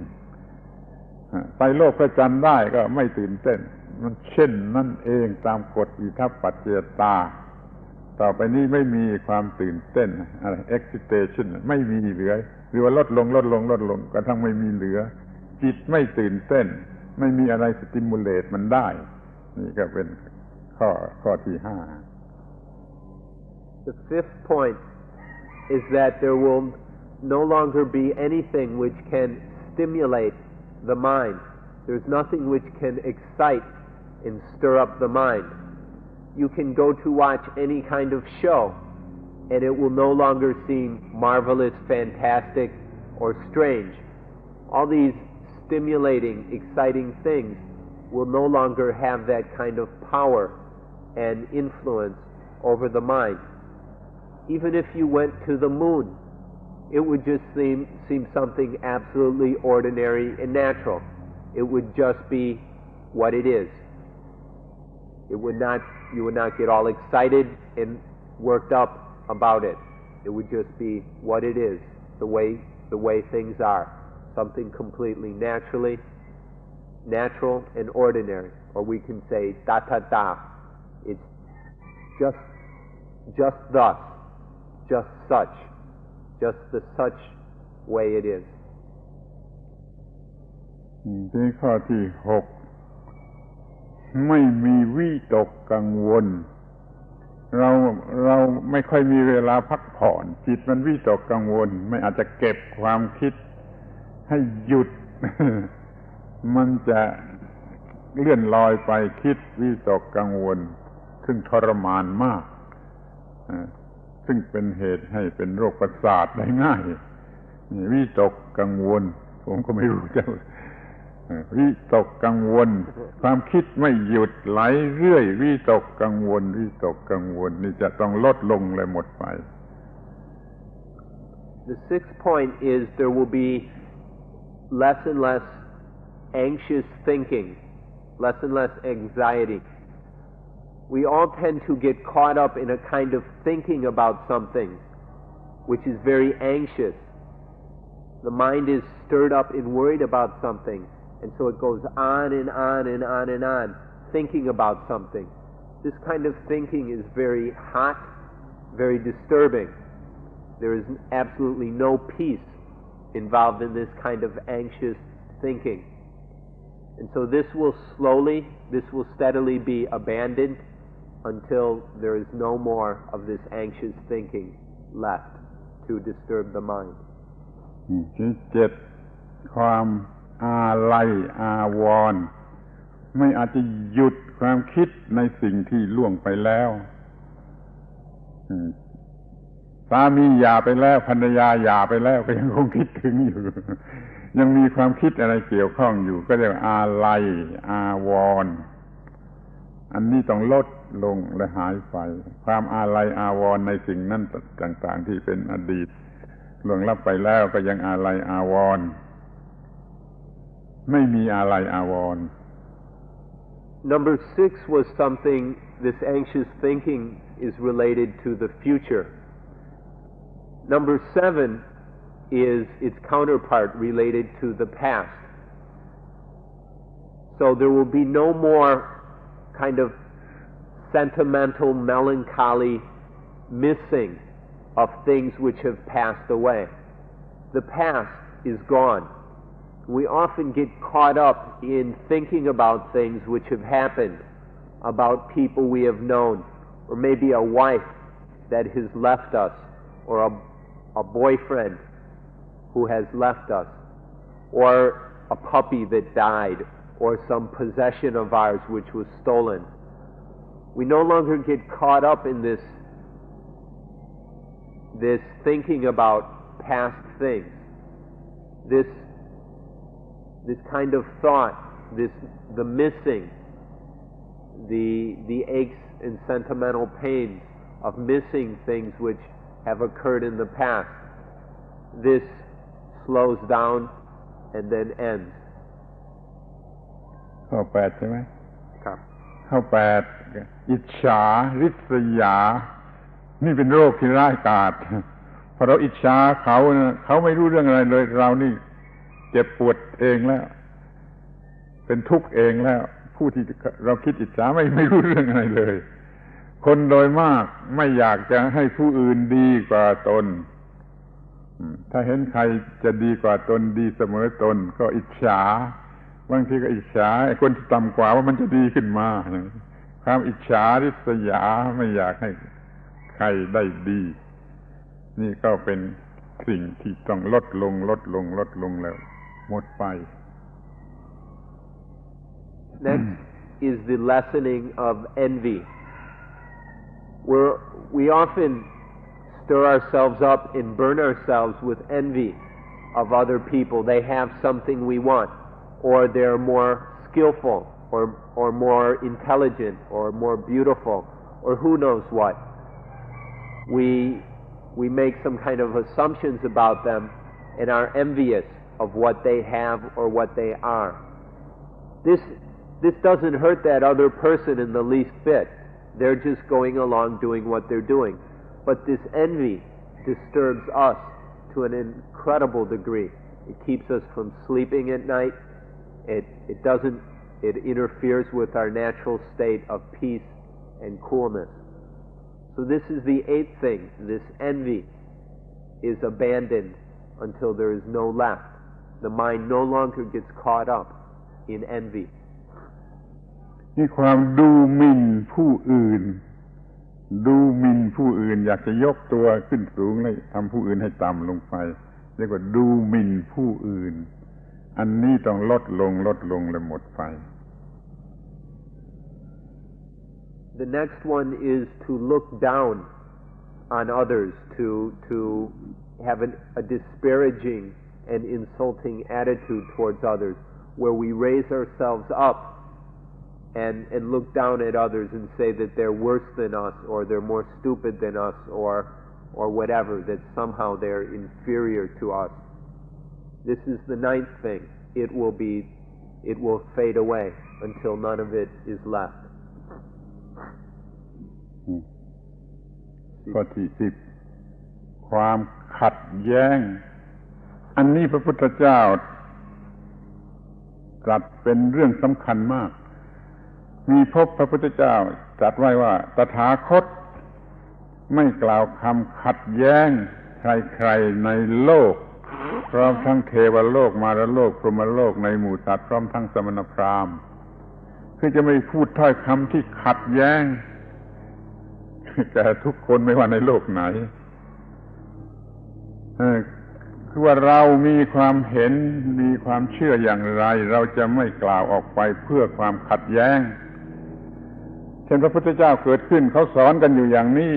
ไปโลกพระจันทร์ได้ก็ไม่ตื่นเต้นมันเช่นนั่นเองตามกฎอิทัปปัจจยตาต่อไปนี้ไม่มีความตื่นเต้นอะไร excitation ไม่มีเหลือหรือว่าลดลงกระทั่งไม่มีเหลือจิตไม่ตื่นเต้นไม่มีอะไรสติมูลเลตมันได้นี่ก็เป็นข้อที่5
The fifth point is that there will no longer be anything which can stimulate the mind. There's nothing which can excite and stir up the mind. You can go to watch any kind of show, and it will no longer seem marvelous, fantastic, or strange. All these stimulating, exciting things will no longer have that kind of power and influence over the mind. Even if you went to the moon, it would just seem something absolutely ordinary and natural. It would just be what it is. You would not get all excited and worked up about it. It would just be what it is, the way things are. Something completely natural and ordinary. Or we can say ta. It's just thus, just such, just the such way it is.
ที่ข้อที่ 6ไม่มีวิตกกังวลเราไม่ค่อยมีเวลาพักผ่อนจิตมันวิตกกังวลไม่อาจจะเก็บความคิดให้หยุด มันจะเลื่อนลอยไปคิดวิตกกังวลซึ่งทรมานมากซึ่งเป็นเหตุให้เป็นโรคประสาทได้ง่ายวิตกกังวลผมก็ไม่รู้จะวิตกกังวลความคิดไม่หยุดไหลเรื่อยวิตกกังวลนี่จะต้องลดลงและหมดไป
The sixth point is there will be less and less anxious thinking, less and less anxiety. We all tend to get caught up in a kind of thinking about something which is very anxious. The mind is stirred up and worried about something. And so it goes on and on and on and on, thinking about something. This kind of thinking is very hot, very disturbing. There is absolutely no peace involved in this kind of anxious thinking. And so this will steadily be abandoned until there is no more of this anxious thinking left to disturb the mind.
ความอาลัยอาวรณ์ไม่อาจจะหยุดความคิดในสิ่งที่ล่วงไปแล้วสามีหย่าไปแล้วภรรยาหย่าไปแล้วก็ยังคงคิดถึงอยู่ ยังมีความคิดอะไรเกี่ยวข้องอยู่ก็เรียกอาลัยอาวรณ์อันนี้ต้องลดลงและหายไปความอาลัยอาวรณ์ในสิ่งนั้นต่างๆที่เป็นอดีตล่วงลับไปแล้วก็ยังอาลัยอาวรณ์ไม่มีอาลัยอาวรณ์
Number 6 was something, this anxious thinking is related to the future. Number 7 is its counterpart related to the past. So there will be no more kind of sentimental, melancholy missing of things which have passed away. The past is gone. We often get caught up in thinking about things which have happened, about people we have known, or maybe a wife that has left us, or a boyfriend who has left us, or a puppy that died, or some possession of ours which was stolen. We no longer get caught up in this thinking about past things. This kind of thought, the missing, the aches and sentimental pains of missing things which have occurred in the past. This slows down and then ends.
ข้อ 8 ใช่ไหม
ครับ
ข้อ 8 อิจฉาริษยานี่เป็นโรคที่ร้ายกาจพอเราอิจฉาเขาไม่รู้เรื่องอะไรเลยเรานี่เจ็บปวดเองแล้วเป็นทุกข์เองแล้วผู้ที่เราคิดอิจฉาไม่รู้เรื่องอะไรเลยคนโดยมากไม่อยากจะให้ผู้อื่นดีกว่าตนถ้าเห็นใครจะดีกว่าตนดีเสมอตนก็อิจฉาบางทีก็อิจฉาไอ้คนที่ต่ำกว่าว่ามันจะดีขึ้นมาความอิจฉาริษยาไม่อยากให้ใครได้ดีนี่ก็เป็นสิ่งที่ต้องลดลงแล้วหมดไป
Next is the lessening of envy. We often stir ourselves up and burn ourselves with envy of other people. They have something we want, or they're more skillful, or more intelligent, or more beautiful, or who knows what. We make some kind of assumptions about them and are envious of what they have or what they are. This doesn't hurt that other person in the least bit. They're just going along doing what they're doing. But this envy disturbs us to an incredible degree. It keeps us from sleeping at night. It interferes with our natural state of peace and coolness. So this is the eighth thing. This envy is abandoned until there is no left. The mind no longer gets caught up in envy.
นี่ความดูหมิ่นผู้อื่นอยากจะยกตัวขึ้นสูงแล้วทำผู้อื่นให้ต่ำลงไปเรียกว่าดูหมิ่นผู้อื่นอันนี้ต้องลดลงและหมดไป
The next one is to look down on others, to have a disparaging and insulting attitude towards others, where we raise ourselves up and look down at others and say that they're worse than us, or they're more stupid than us, or whatever, that somehow they're inferior to us. This is the ninth thing. It will fade away until none of it is left.
ข้อที่10ความขัดแย้งอันนี้พระพุทธเจ้าตรัสเป็นเรื่องสำคัญมากมีพบพระพุทธเจ้าตรัสไว้ว่าตถาคตไม่กล่าวคำขัดแย้งใครๆในโลกพร้อมทั้งเทวโลกมารโลกพรหมโลกในหมู่สัตว์พร้อมทั้งสมณพราหมณ์คือจะไม่พูดถ้อยคำที่ขัดแย้งแก่ทุกคนไม่ว่าในโลกไหนคือว่าเรามีความเห็นมีความเชื่ออย่างไรเราจะไม่กล่าวออกไปเพื่อความขัดแย้งเช่นพระพุทธเจ้าเกิดขึ้นเขาสอนกันอยู่อย่างนี้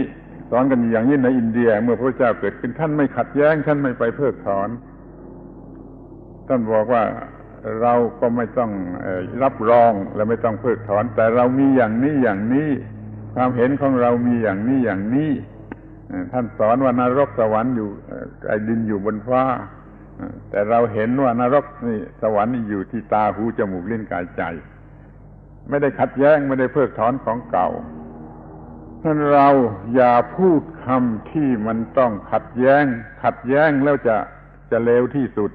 ในอินเดียเมื่อพระพุทธเจ้าเกิดขึ้นท่านไม่ขัดแย้งท่านไม่ไปเพิกถอนท่านบอกว่าเราก็ไม่ต้องรับรองและไม่ต้องเพิกถอนแต่เรามีอย่างนี้ความเห็นของเรามีอย่างนี้ท่านสอนว่านรกสวรรค์อยู่ไอ้ดินอยู่บนฟ้าแต่เราเห็นว่านรกนี่สวรรค์นี่อยู่ที่ตาหูจมูกลิ้นกายใจไม่ได้ขัดแย้งไม่ได้เพิกถอนของเก่าท่านเราอย่าพูดคำที่มันต้องขัดแย้งแล้วจะเลวที่สุด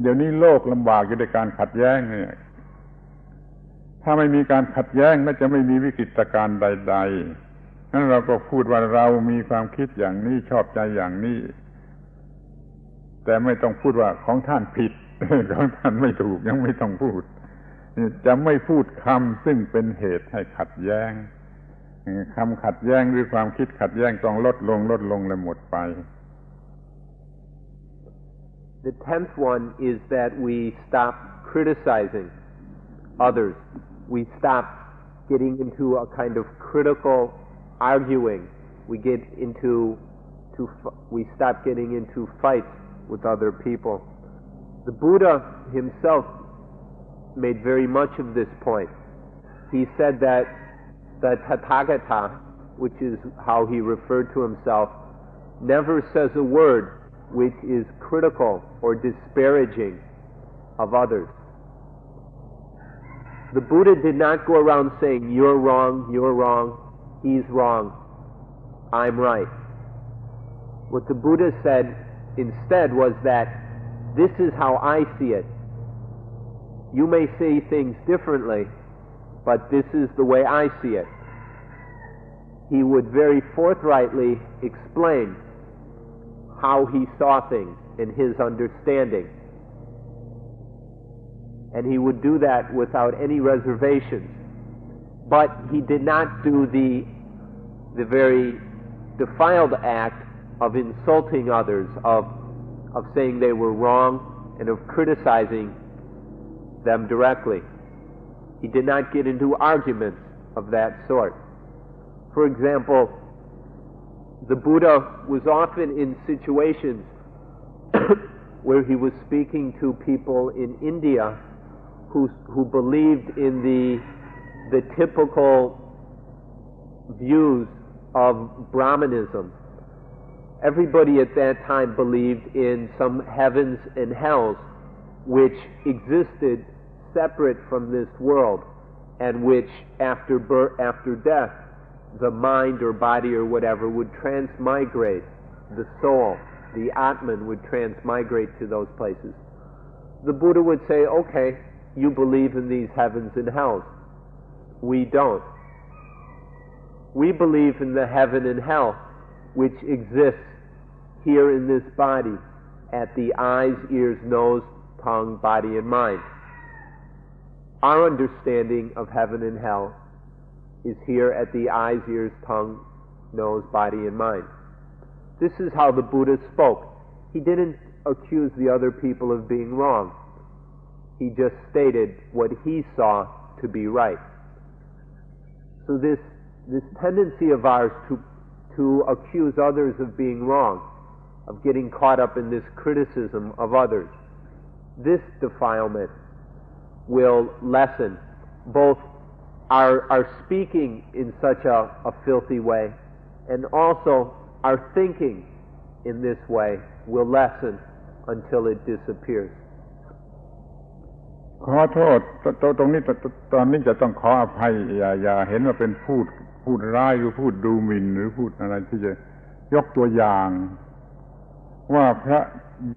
เดี๋ยวนี้โลกลำบากอยู่ในการขัดแย้งเนี่ยถ้าไม่มีการขัดแย้งน่าจะไม่มีวิกฤตการณ์ใดๆนั้นเราก็พูดว่าเรามีความคิดอย่างนี้ชอบใจอย่างนี้แต่ไม่ต้องพูดว่าของท่านผิด ของท่านไม่ถูกยังไม่ต้องพูดจะไม่พูดคำซึ่งเป็นเหตุให้ขัดแย้งคำขัดแย้งหรือความคิดขัดแย้งต้องลดลงและหมดไป
The 10th one is that we stop criticizing others. We stop getting into a kind of critical arguing. We stop getting into fights with other people. The Buddha himself made very much of this point. He said that the Tathagata, which is how he referred to himself, never says a word which is critical or disparaging of others. The Buddha did not go around saying, you're wrong, he's wrong, I'm right. What the Buddha said instead was that this is how I see it. You may say things differently, but this is the way I see it. He would very forthrightly explain how he saw things in his understanding. And he would do that without any reservations. But he did not do the very defiled act of insulting others, of saying they were wrong, and of criticizing them directly. He did not get into arguments of that sort. For example, the Buddha was often in situations where he was speaking to people in India who believed in the typical views of Brahmanism. Everybody at that time believed in some heavens and hells which existed separate from this world, and which after death the mind or body or whatever would transmigrate, the soul, the Atman would transmigrate to those places. The Buddha would say, okay, you believe in these heavens and hells. We don't. We believe in the heaven and hell which exists here in this body at the eyes, ears, nose, tongue, body, and mind. Our understanding of heaven and hell is here at the eyes, ears, tongue, nose, body, and mind. This is how the Buddha spoke. He didn't accuse the other people of being wrong. He just stated what he saw to be right. So this tendency of ours to accuse others of being wrong, of getting caught up in this criticism of others, this defilement will lessen both our speaking in such a filthy way, and also our thinking in this way will lessen until it disappears.
ขอโทษตรงนี้ตอนนี้จะต้องขออภัยอย่าเห็นว่าเป็นพูดร้ายหรือพูดดูหมิ่นหรือพูดอะไรที่จะยกตัวอย่างว่าพระ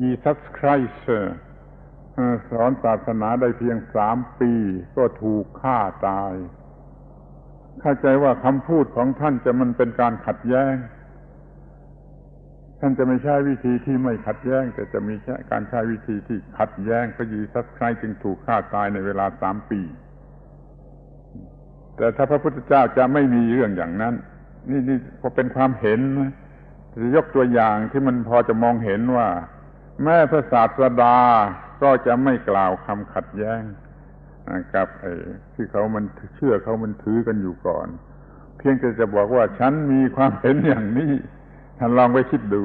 ยีซัสคริสต์สอนศาสนาได้เพียง3 ปีก็ถูกฆ่าตายเข้าใจว่าคำพูดของท่านมันเป็นการขัดแย้งท่านจะไม่ใช้วิธีที่ไม่ขัดแย้งแต่จะมีการใช้วิธีที่ขัดแย้งพระยีซัสคริสต์จึงถูกฆ่าตายในเวลา3 ปีแต่ถ้าพระพุทธเจ้าจะไม่มีเรื่องอย่างนั้นนี่พอเป็นความเห็นนะจะยกตัวอย่างที่มันพอจะมองเห็นว่าแม้พระศาสดาก็จะไม่กล่าวคำขัดแย้งกับที่มันเชื่อมันถือกันอยู่ก่อนเพียงแต่จะบอกว่าฉันมีความเห็นอย่างนี้ท่านลองไปคิดดู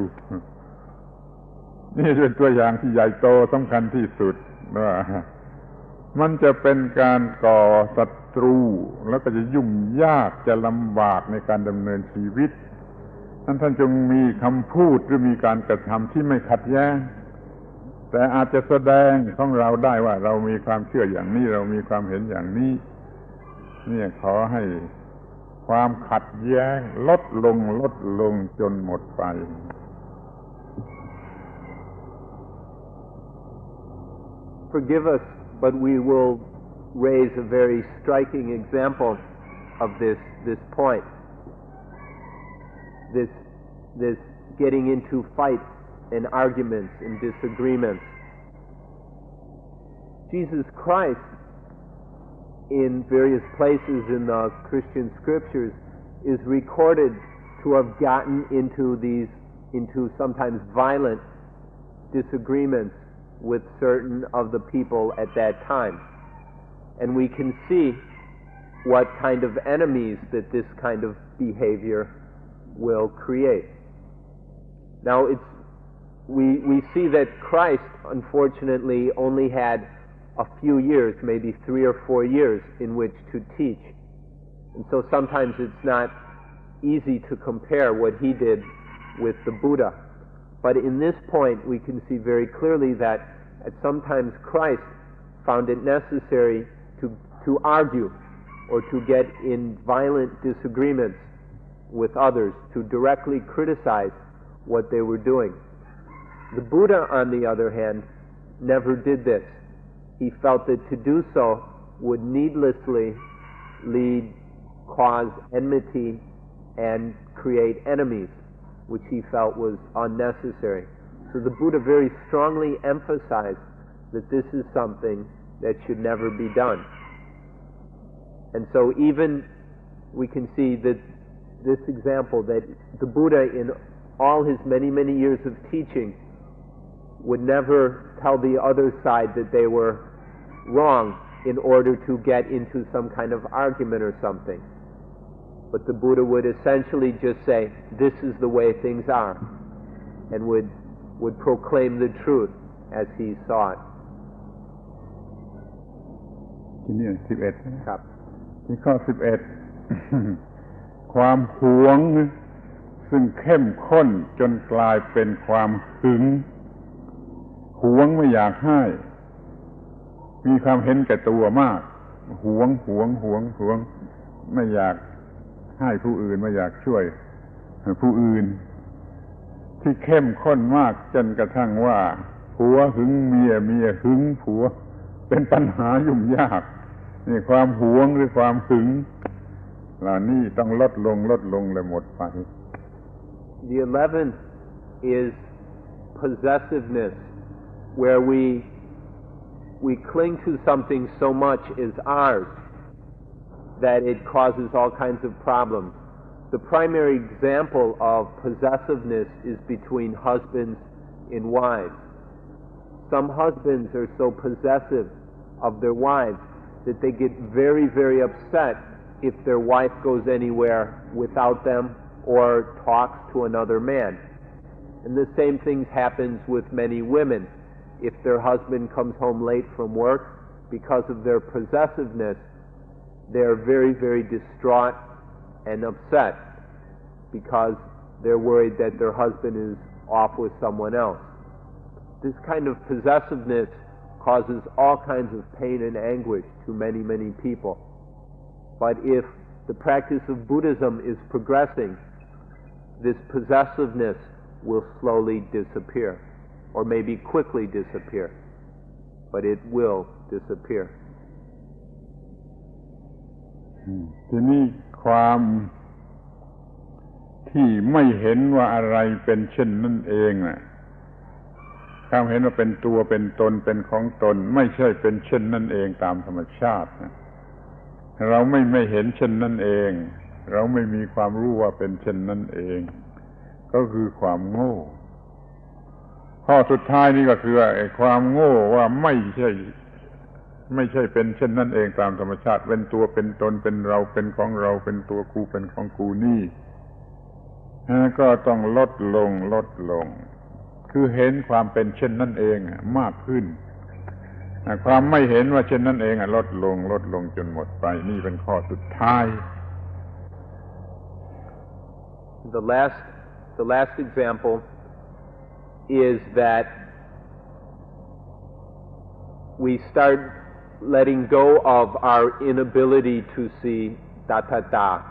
นี่เป็นตัวอย่างที่ใหญ่โตสำคัญที่สุดว่ามันจะเป็นการก่อศัตรูแล้วก็จะยุ่งยากจะลำบากในการดำเนินชีวิตท่านจงมีคำพูดหรือมีการกระทำที่ไม่ขัดแย้งแต่อาจจะแสดงของเราได้ว่าเรามีความเชื่ออย่างนี้เรามีความเห็นอย่างนี้เนี่ยขอให้ความขัดแย้งลดลงจนหมดไป
Forgive us, but we will raise a very striking example of this point. This getting into fights and arguments and disagreements. Jesus Christ, in various places in the Christian scriptures, is recorded to have gotten into sometimes violent disagreements with certain of the people at that time. And we can see what kind of enemies that this kind of behavior will create. Now we see that Christ, unfortunately, only had a few years, maybe 3 or 4 years, in which to teach. And so sometimes it's not easy to compare what he did with the Buddha. But in this point, we can see very clearly that at sometimes Christ found it necessary to argue or to get in violent disagreements with others, to directly criticize what they were doing. The Buddha, on the other hand, never did this. He felt that to do so would needlessly cause enmity and create enemies, which he felt was unnecessary. So the Buddha very strongly emphasized that this is something that should never be done. And so even we can see that this example, that the Buddha in all his many, many years of teaching would never tell the other side that they were wrong in order to get into some kind of argument or something. But the Buddha would essentially just say, this is the way things are, and would proclaim the truth. as he saw it.
ที่นี่11
ครับ
ที่ข้อ11 ความหวงซึ่งเข้มข้นจนกลายเป็นความหึงหวงไม่อยากให้มีความเห็นแก่ตัวมากหวงไม่อยากให้ผู้อื่นไม่อยากช่วยผู้อื่นที่เข้มข้นมากจนกระทั่งว่าผัวหึงเมียเมียหึงผัวเป็นปัญหายุ่งยากนี่ความหวงหรือความหึงเหล่านี้ต้องลดลงและหมดไป
The 11th is possessiveness, where we cling to something so much as ours that it causes all kinds of problems. The primary example of possessiveness is between husbands and wives. Some husbands are so possessive of their wives that they get very, very upset if their wife goes anywhere without them or talks to another man. And the same thing happens with many women. If their husband comes home late from work, because of their possessiveness, they are very, very distraught and upset because they're worried that their husband is off with someone else. This kind of possessiveness causes all kinds of pain and anguish to many, many people. But if the practice of Buddhism is progressing, this possessiveness will slowly disappear, or maybe quickly disappear, but it will disappear.
ทีนี้ความที่ไม่เห็นว่าอะไรเป็นเช่นนั่นเองน่ะความเห็นว่าเป็นตัวเป็นตนเป็นของตนไม่ใช่เป็นเช่นนั่นเองตามธรรมชาติเราไม่เห็นเช่นนั่นเองเราไม่มีความรู้ว่าเป็นเช่นนั่นเองก็คือความโง่ข้อสุดท้ายนี่ก็คือไอ้ความโง่ว่าไม่ใช่เป็นเช่นนั่นเองตามธรรมชาติเป็นตัวเป็นตนเป็นเราเป็นของเราเป็นตัวกูเป็นของกูนี่ก็ต้องลดลงคือเห็นความเป็นเช่นนั่นเองมากขึ้นความไม่เห็นว่าเช่นนั่นเองลดลงจนหมดไปนี่เป็นข้อสุดท้าย
The last example is that we start letting go of our inability to see tathata.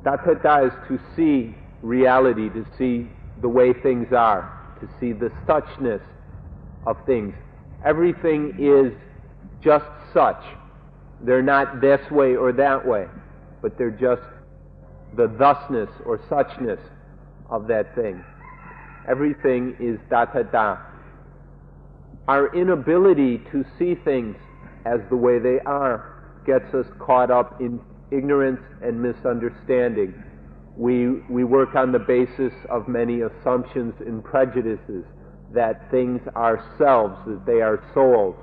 Tathata is to see reality, to see the way things are, to see the suchness of things. Everything is just such. They're not this way or that way, but they're just the thusness or suchness of that thing. Everything is tathata. Our inability to see things as the way they are gets us caught up in ignorance and misunderstanding. We work on the basis of many assumptions and prejudices that things are selves, that they are souls,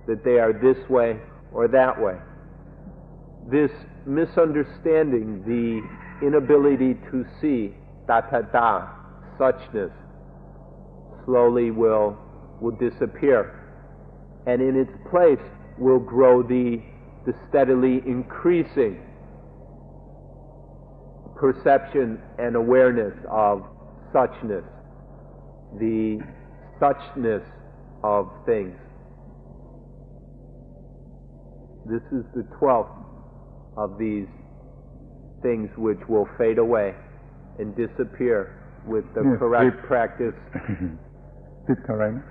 that they are this way or that way. This misunderstanding, the inability to see tathata, suchness, slowly will disappear, and in its place will grow the steadily increasing perception and awareness of suchness, the suchness of things. This is the 12th of these things which will fade away and disappear with the correct practice.
10 เท่าไหร่นะ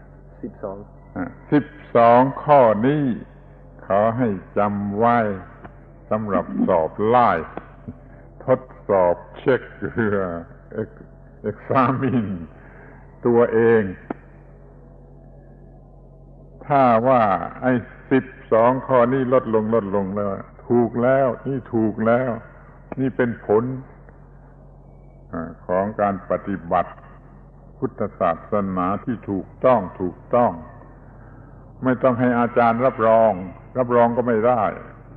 12
ข้อนี้ขอให้จำไว้สำหรับสอบไล่ทดสอบเช็คexamine ตัวเองถ้าว่าไอ้12ข้อนี้ลดลงแล้วถูกแล้วนี่ถูกแล้วนี่เป็นผลของการปฏิบัติพุทธศาสนาที่ถูกต้องไม่ต้องให้อาจารย์รับรองก็ไม่ได้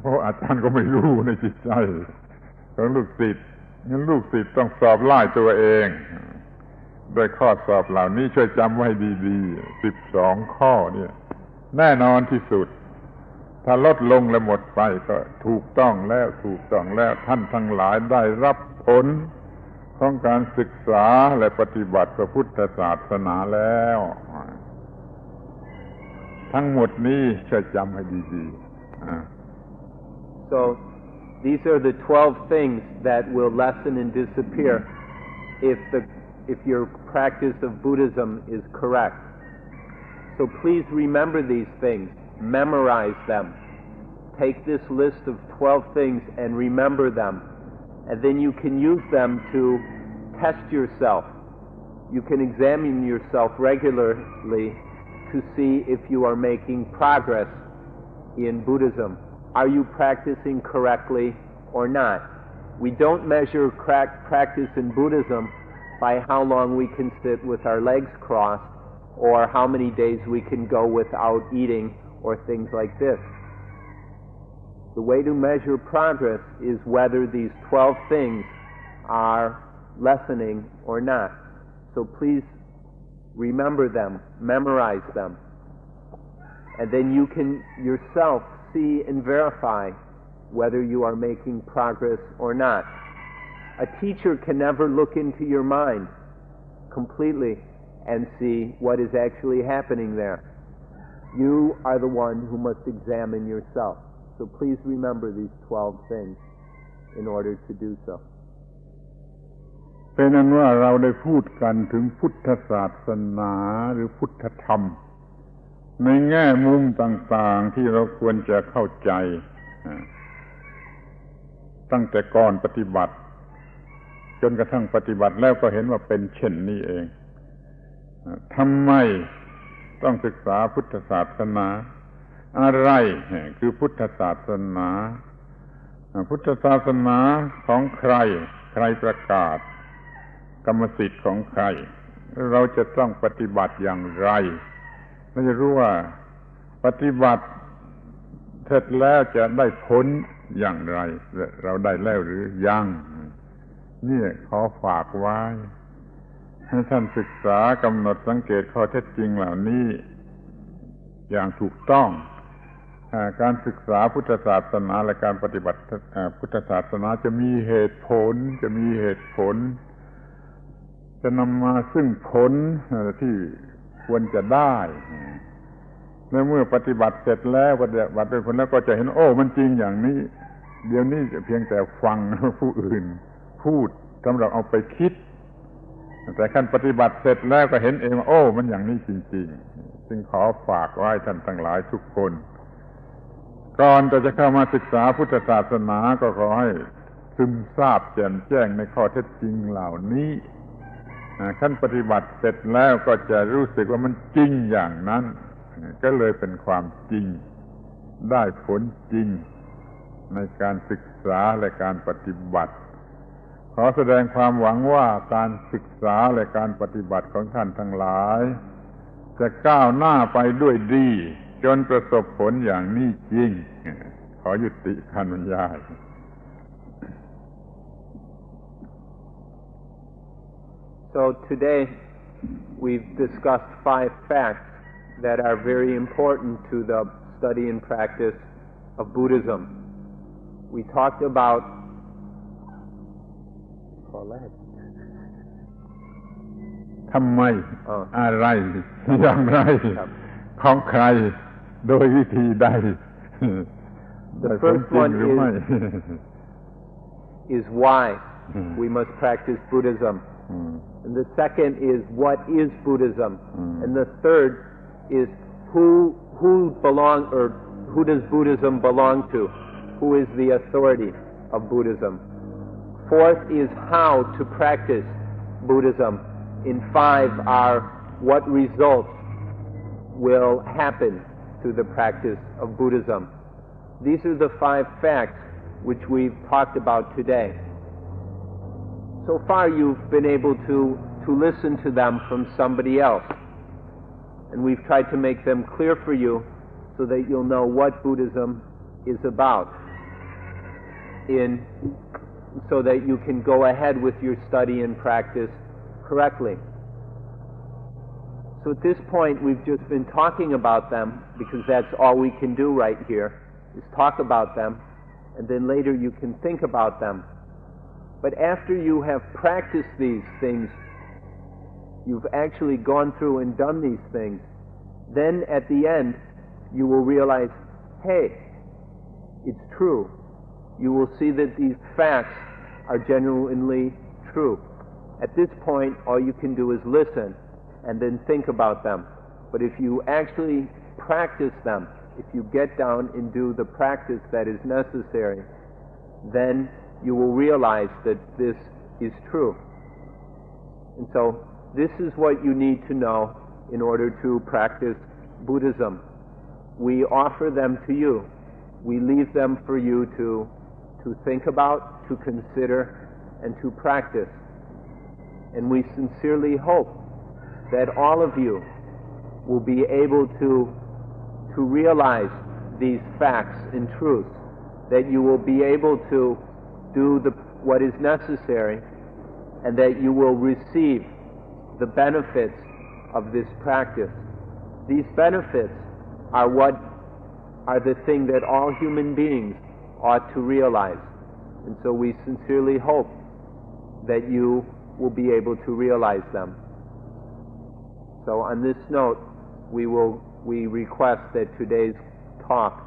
เพราะอาจารย์ก็ไม่รู้ในจิตใจของลูกศิษย์งั้นลูกศิษย์ต้องสอบไล่ตัวเอง โดยข้อสอบเหล่านี้ช่วยจำไว้ดีๆ12ข้อเนี่ยแน่นอนที่สุดถ้าลดลงและหมดไปก็ถูกต้องแล้วท่านทั้งหลายได้รับผลของการศึกษาและปฏิบัติพระพุทธศาสนาแล้วทั้งหมดนี้ช่วยจำให้ดี
ๆ So these are the 12 things that will lessen and disappear if your practice of Buddhism is correct. So please remember these things, memorize them. Take this list of 12 things and remember them, and then you can use them to test yourself. You can examine yourself regularly to see if you are making progress in Buddhism. Are you practicing correctly or not? We don't measure practice in Buddhism by how long we can sit with our legs crossed or how many days we can go without eating or things like this. The way to measure progress is whether these 12 things are lessening or not. So please remember them, memorize them, and then you can yourself see and verify whether you are making progress or not. A teacher can never look into your mind completely and see what is actually happening there. You are the one who must examine yourself. So please remember these 12 things in order to do so.
เป็นนั้นว่าเราได้พูดกันถึงพุทธศาสนาหรือพุทธธรรมในแง่มุมต่างๆที่เราควรจะเข้าใจตั้งแต่ก่อนปฏิบัติจนกระทั่งปฏิบัติแล้วก็เห็นว่าเป็นเช่นนี้เองทำไมต้องศึกษาพุทธศาสนาอะไรคือพุทธศาสนาพุทธศาสนาของใครประกาศกรรมสิทธิ์ของใครเราจะต้องปฏิบัติอย่างไรเราจะรู้ว่าปฏิบัติเสร็จแล้วจะได้ผลอย่างไรเราได้แล้วหรือยังนี่ขอฝากไว้ให้ท่านศึกษากำหนดสังเกตข้อเท็จจริงเหล่านี้อย่างถูกต้องการศึกษาพุทธศาสนาและการปฏิบัติพุทธศาสนาจะมีเหตุผลจะนำมาซึ่งผลที่ควรจะได้เมื่อปฏิบัติเสร็จแล้วปฏิบัติเป็นผลแล้วก็จะเห็นโอ้มันจริงอย่างนี้เดี๋ยวนี้เพียงแต่ฟังผู้อื่นพูดสำหรับเอาไปคิดแต่ขั้นปฏิบัติเสร็จแล้วก็เห็นเองว่าโอ้มันอย่างนี้จริงๆจึงขอฝากไว้ท่านทั้งหลายทุกคนก่อนจะเข้ามาศึกษาพุทธศาสนาก็ขอให้ซึมซาบแจ่มแจ้งในข้อเท็จจริงเหล่านี้ขั้นปฏิบัติเสร็จแล้วก็จะรู้สึกว่ามันจริงอย่างนั้นก็เลยเป็นความจริงได้ผลจริงในการศึกษาและการปฏิบัติขอแสดงความหวังว่าการศึกษาและการปฏิบัติของท่านทั้งหลายจะก้าวหน้าไปด้วยดีจนประสบผลอย่างนี้จริงขอยุติการบรรยาย
So today we've discussed 5 facts that are very important to the study and practice of Buddhism. We talked about ข้อแรก
ทำไมอะไรอย่างไรของใครโดยวิธีใด
The first one is why we must practice Buddhism. And the second is what is Buddhism. And the third is who does Buddhism belong to? Who is the authority of Buddhism? Fourth is how to practice Buddhism. And 5 are what results will happen through the practice of Buddhism. These are the 5 facts which we've talked about today. So far you've been able to listen to them from somebody else. And we've tried to make them clear for you so that you'll know what Buddhism is about, so that you can go ahead with your study and practice correctly. So at this point, we've just been talking about them, because that's all we can do right here, is talk about them, and then later you can think about them. But after you have practiced these things, you've actually gone through and done these things, then at the end, you will realize, hey, it's true. You will see that these facts are genuinely true. At this point, all you can do is listen and then think about them. But if you actually practice them, if you get down and do the practice that is necessary, then you will realize that this is true. And so this is what you need to know in order to practice Buddhism. We offer them to you. We leave them for you to think about, to consider, and to practice. And we sincerely hope that all of you will be able to realize these facts and truths, that you will be able to do what is necessary, and that you will receive the benefits of this practice. These benefits are the thing that all human beings ought to realize. And so we sincerely hope that you will be able to realize them. So on this note, we request that today's talk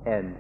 end.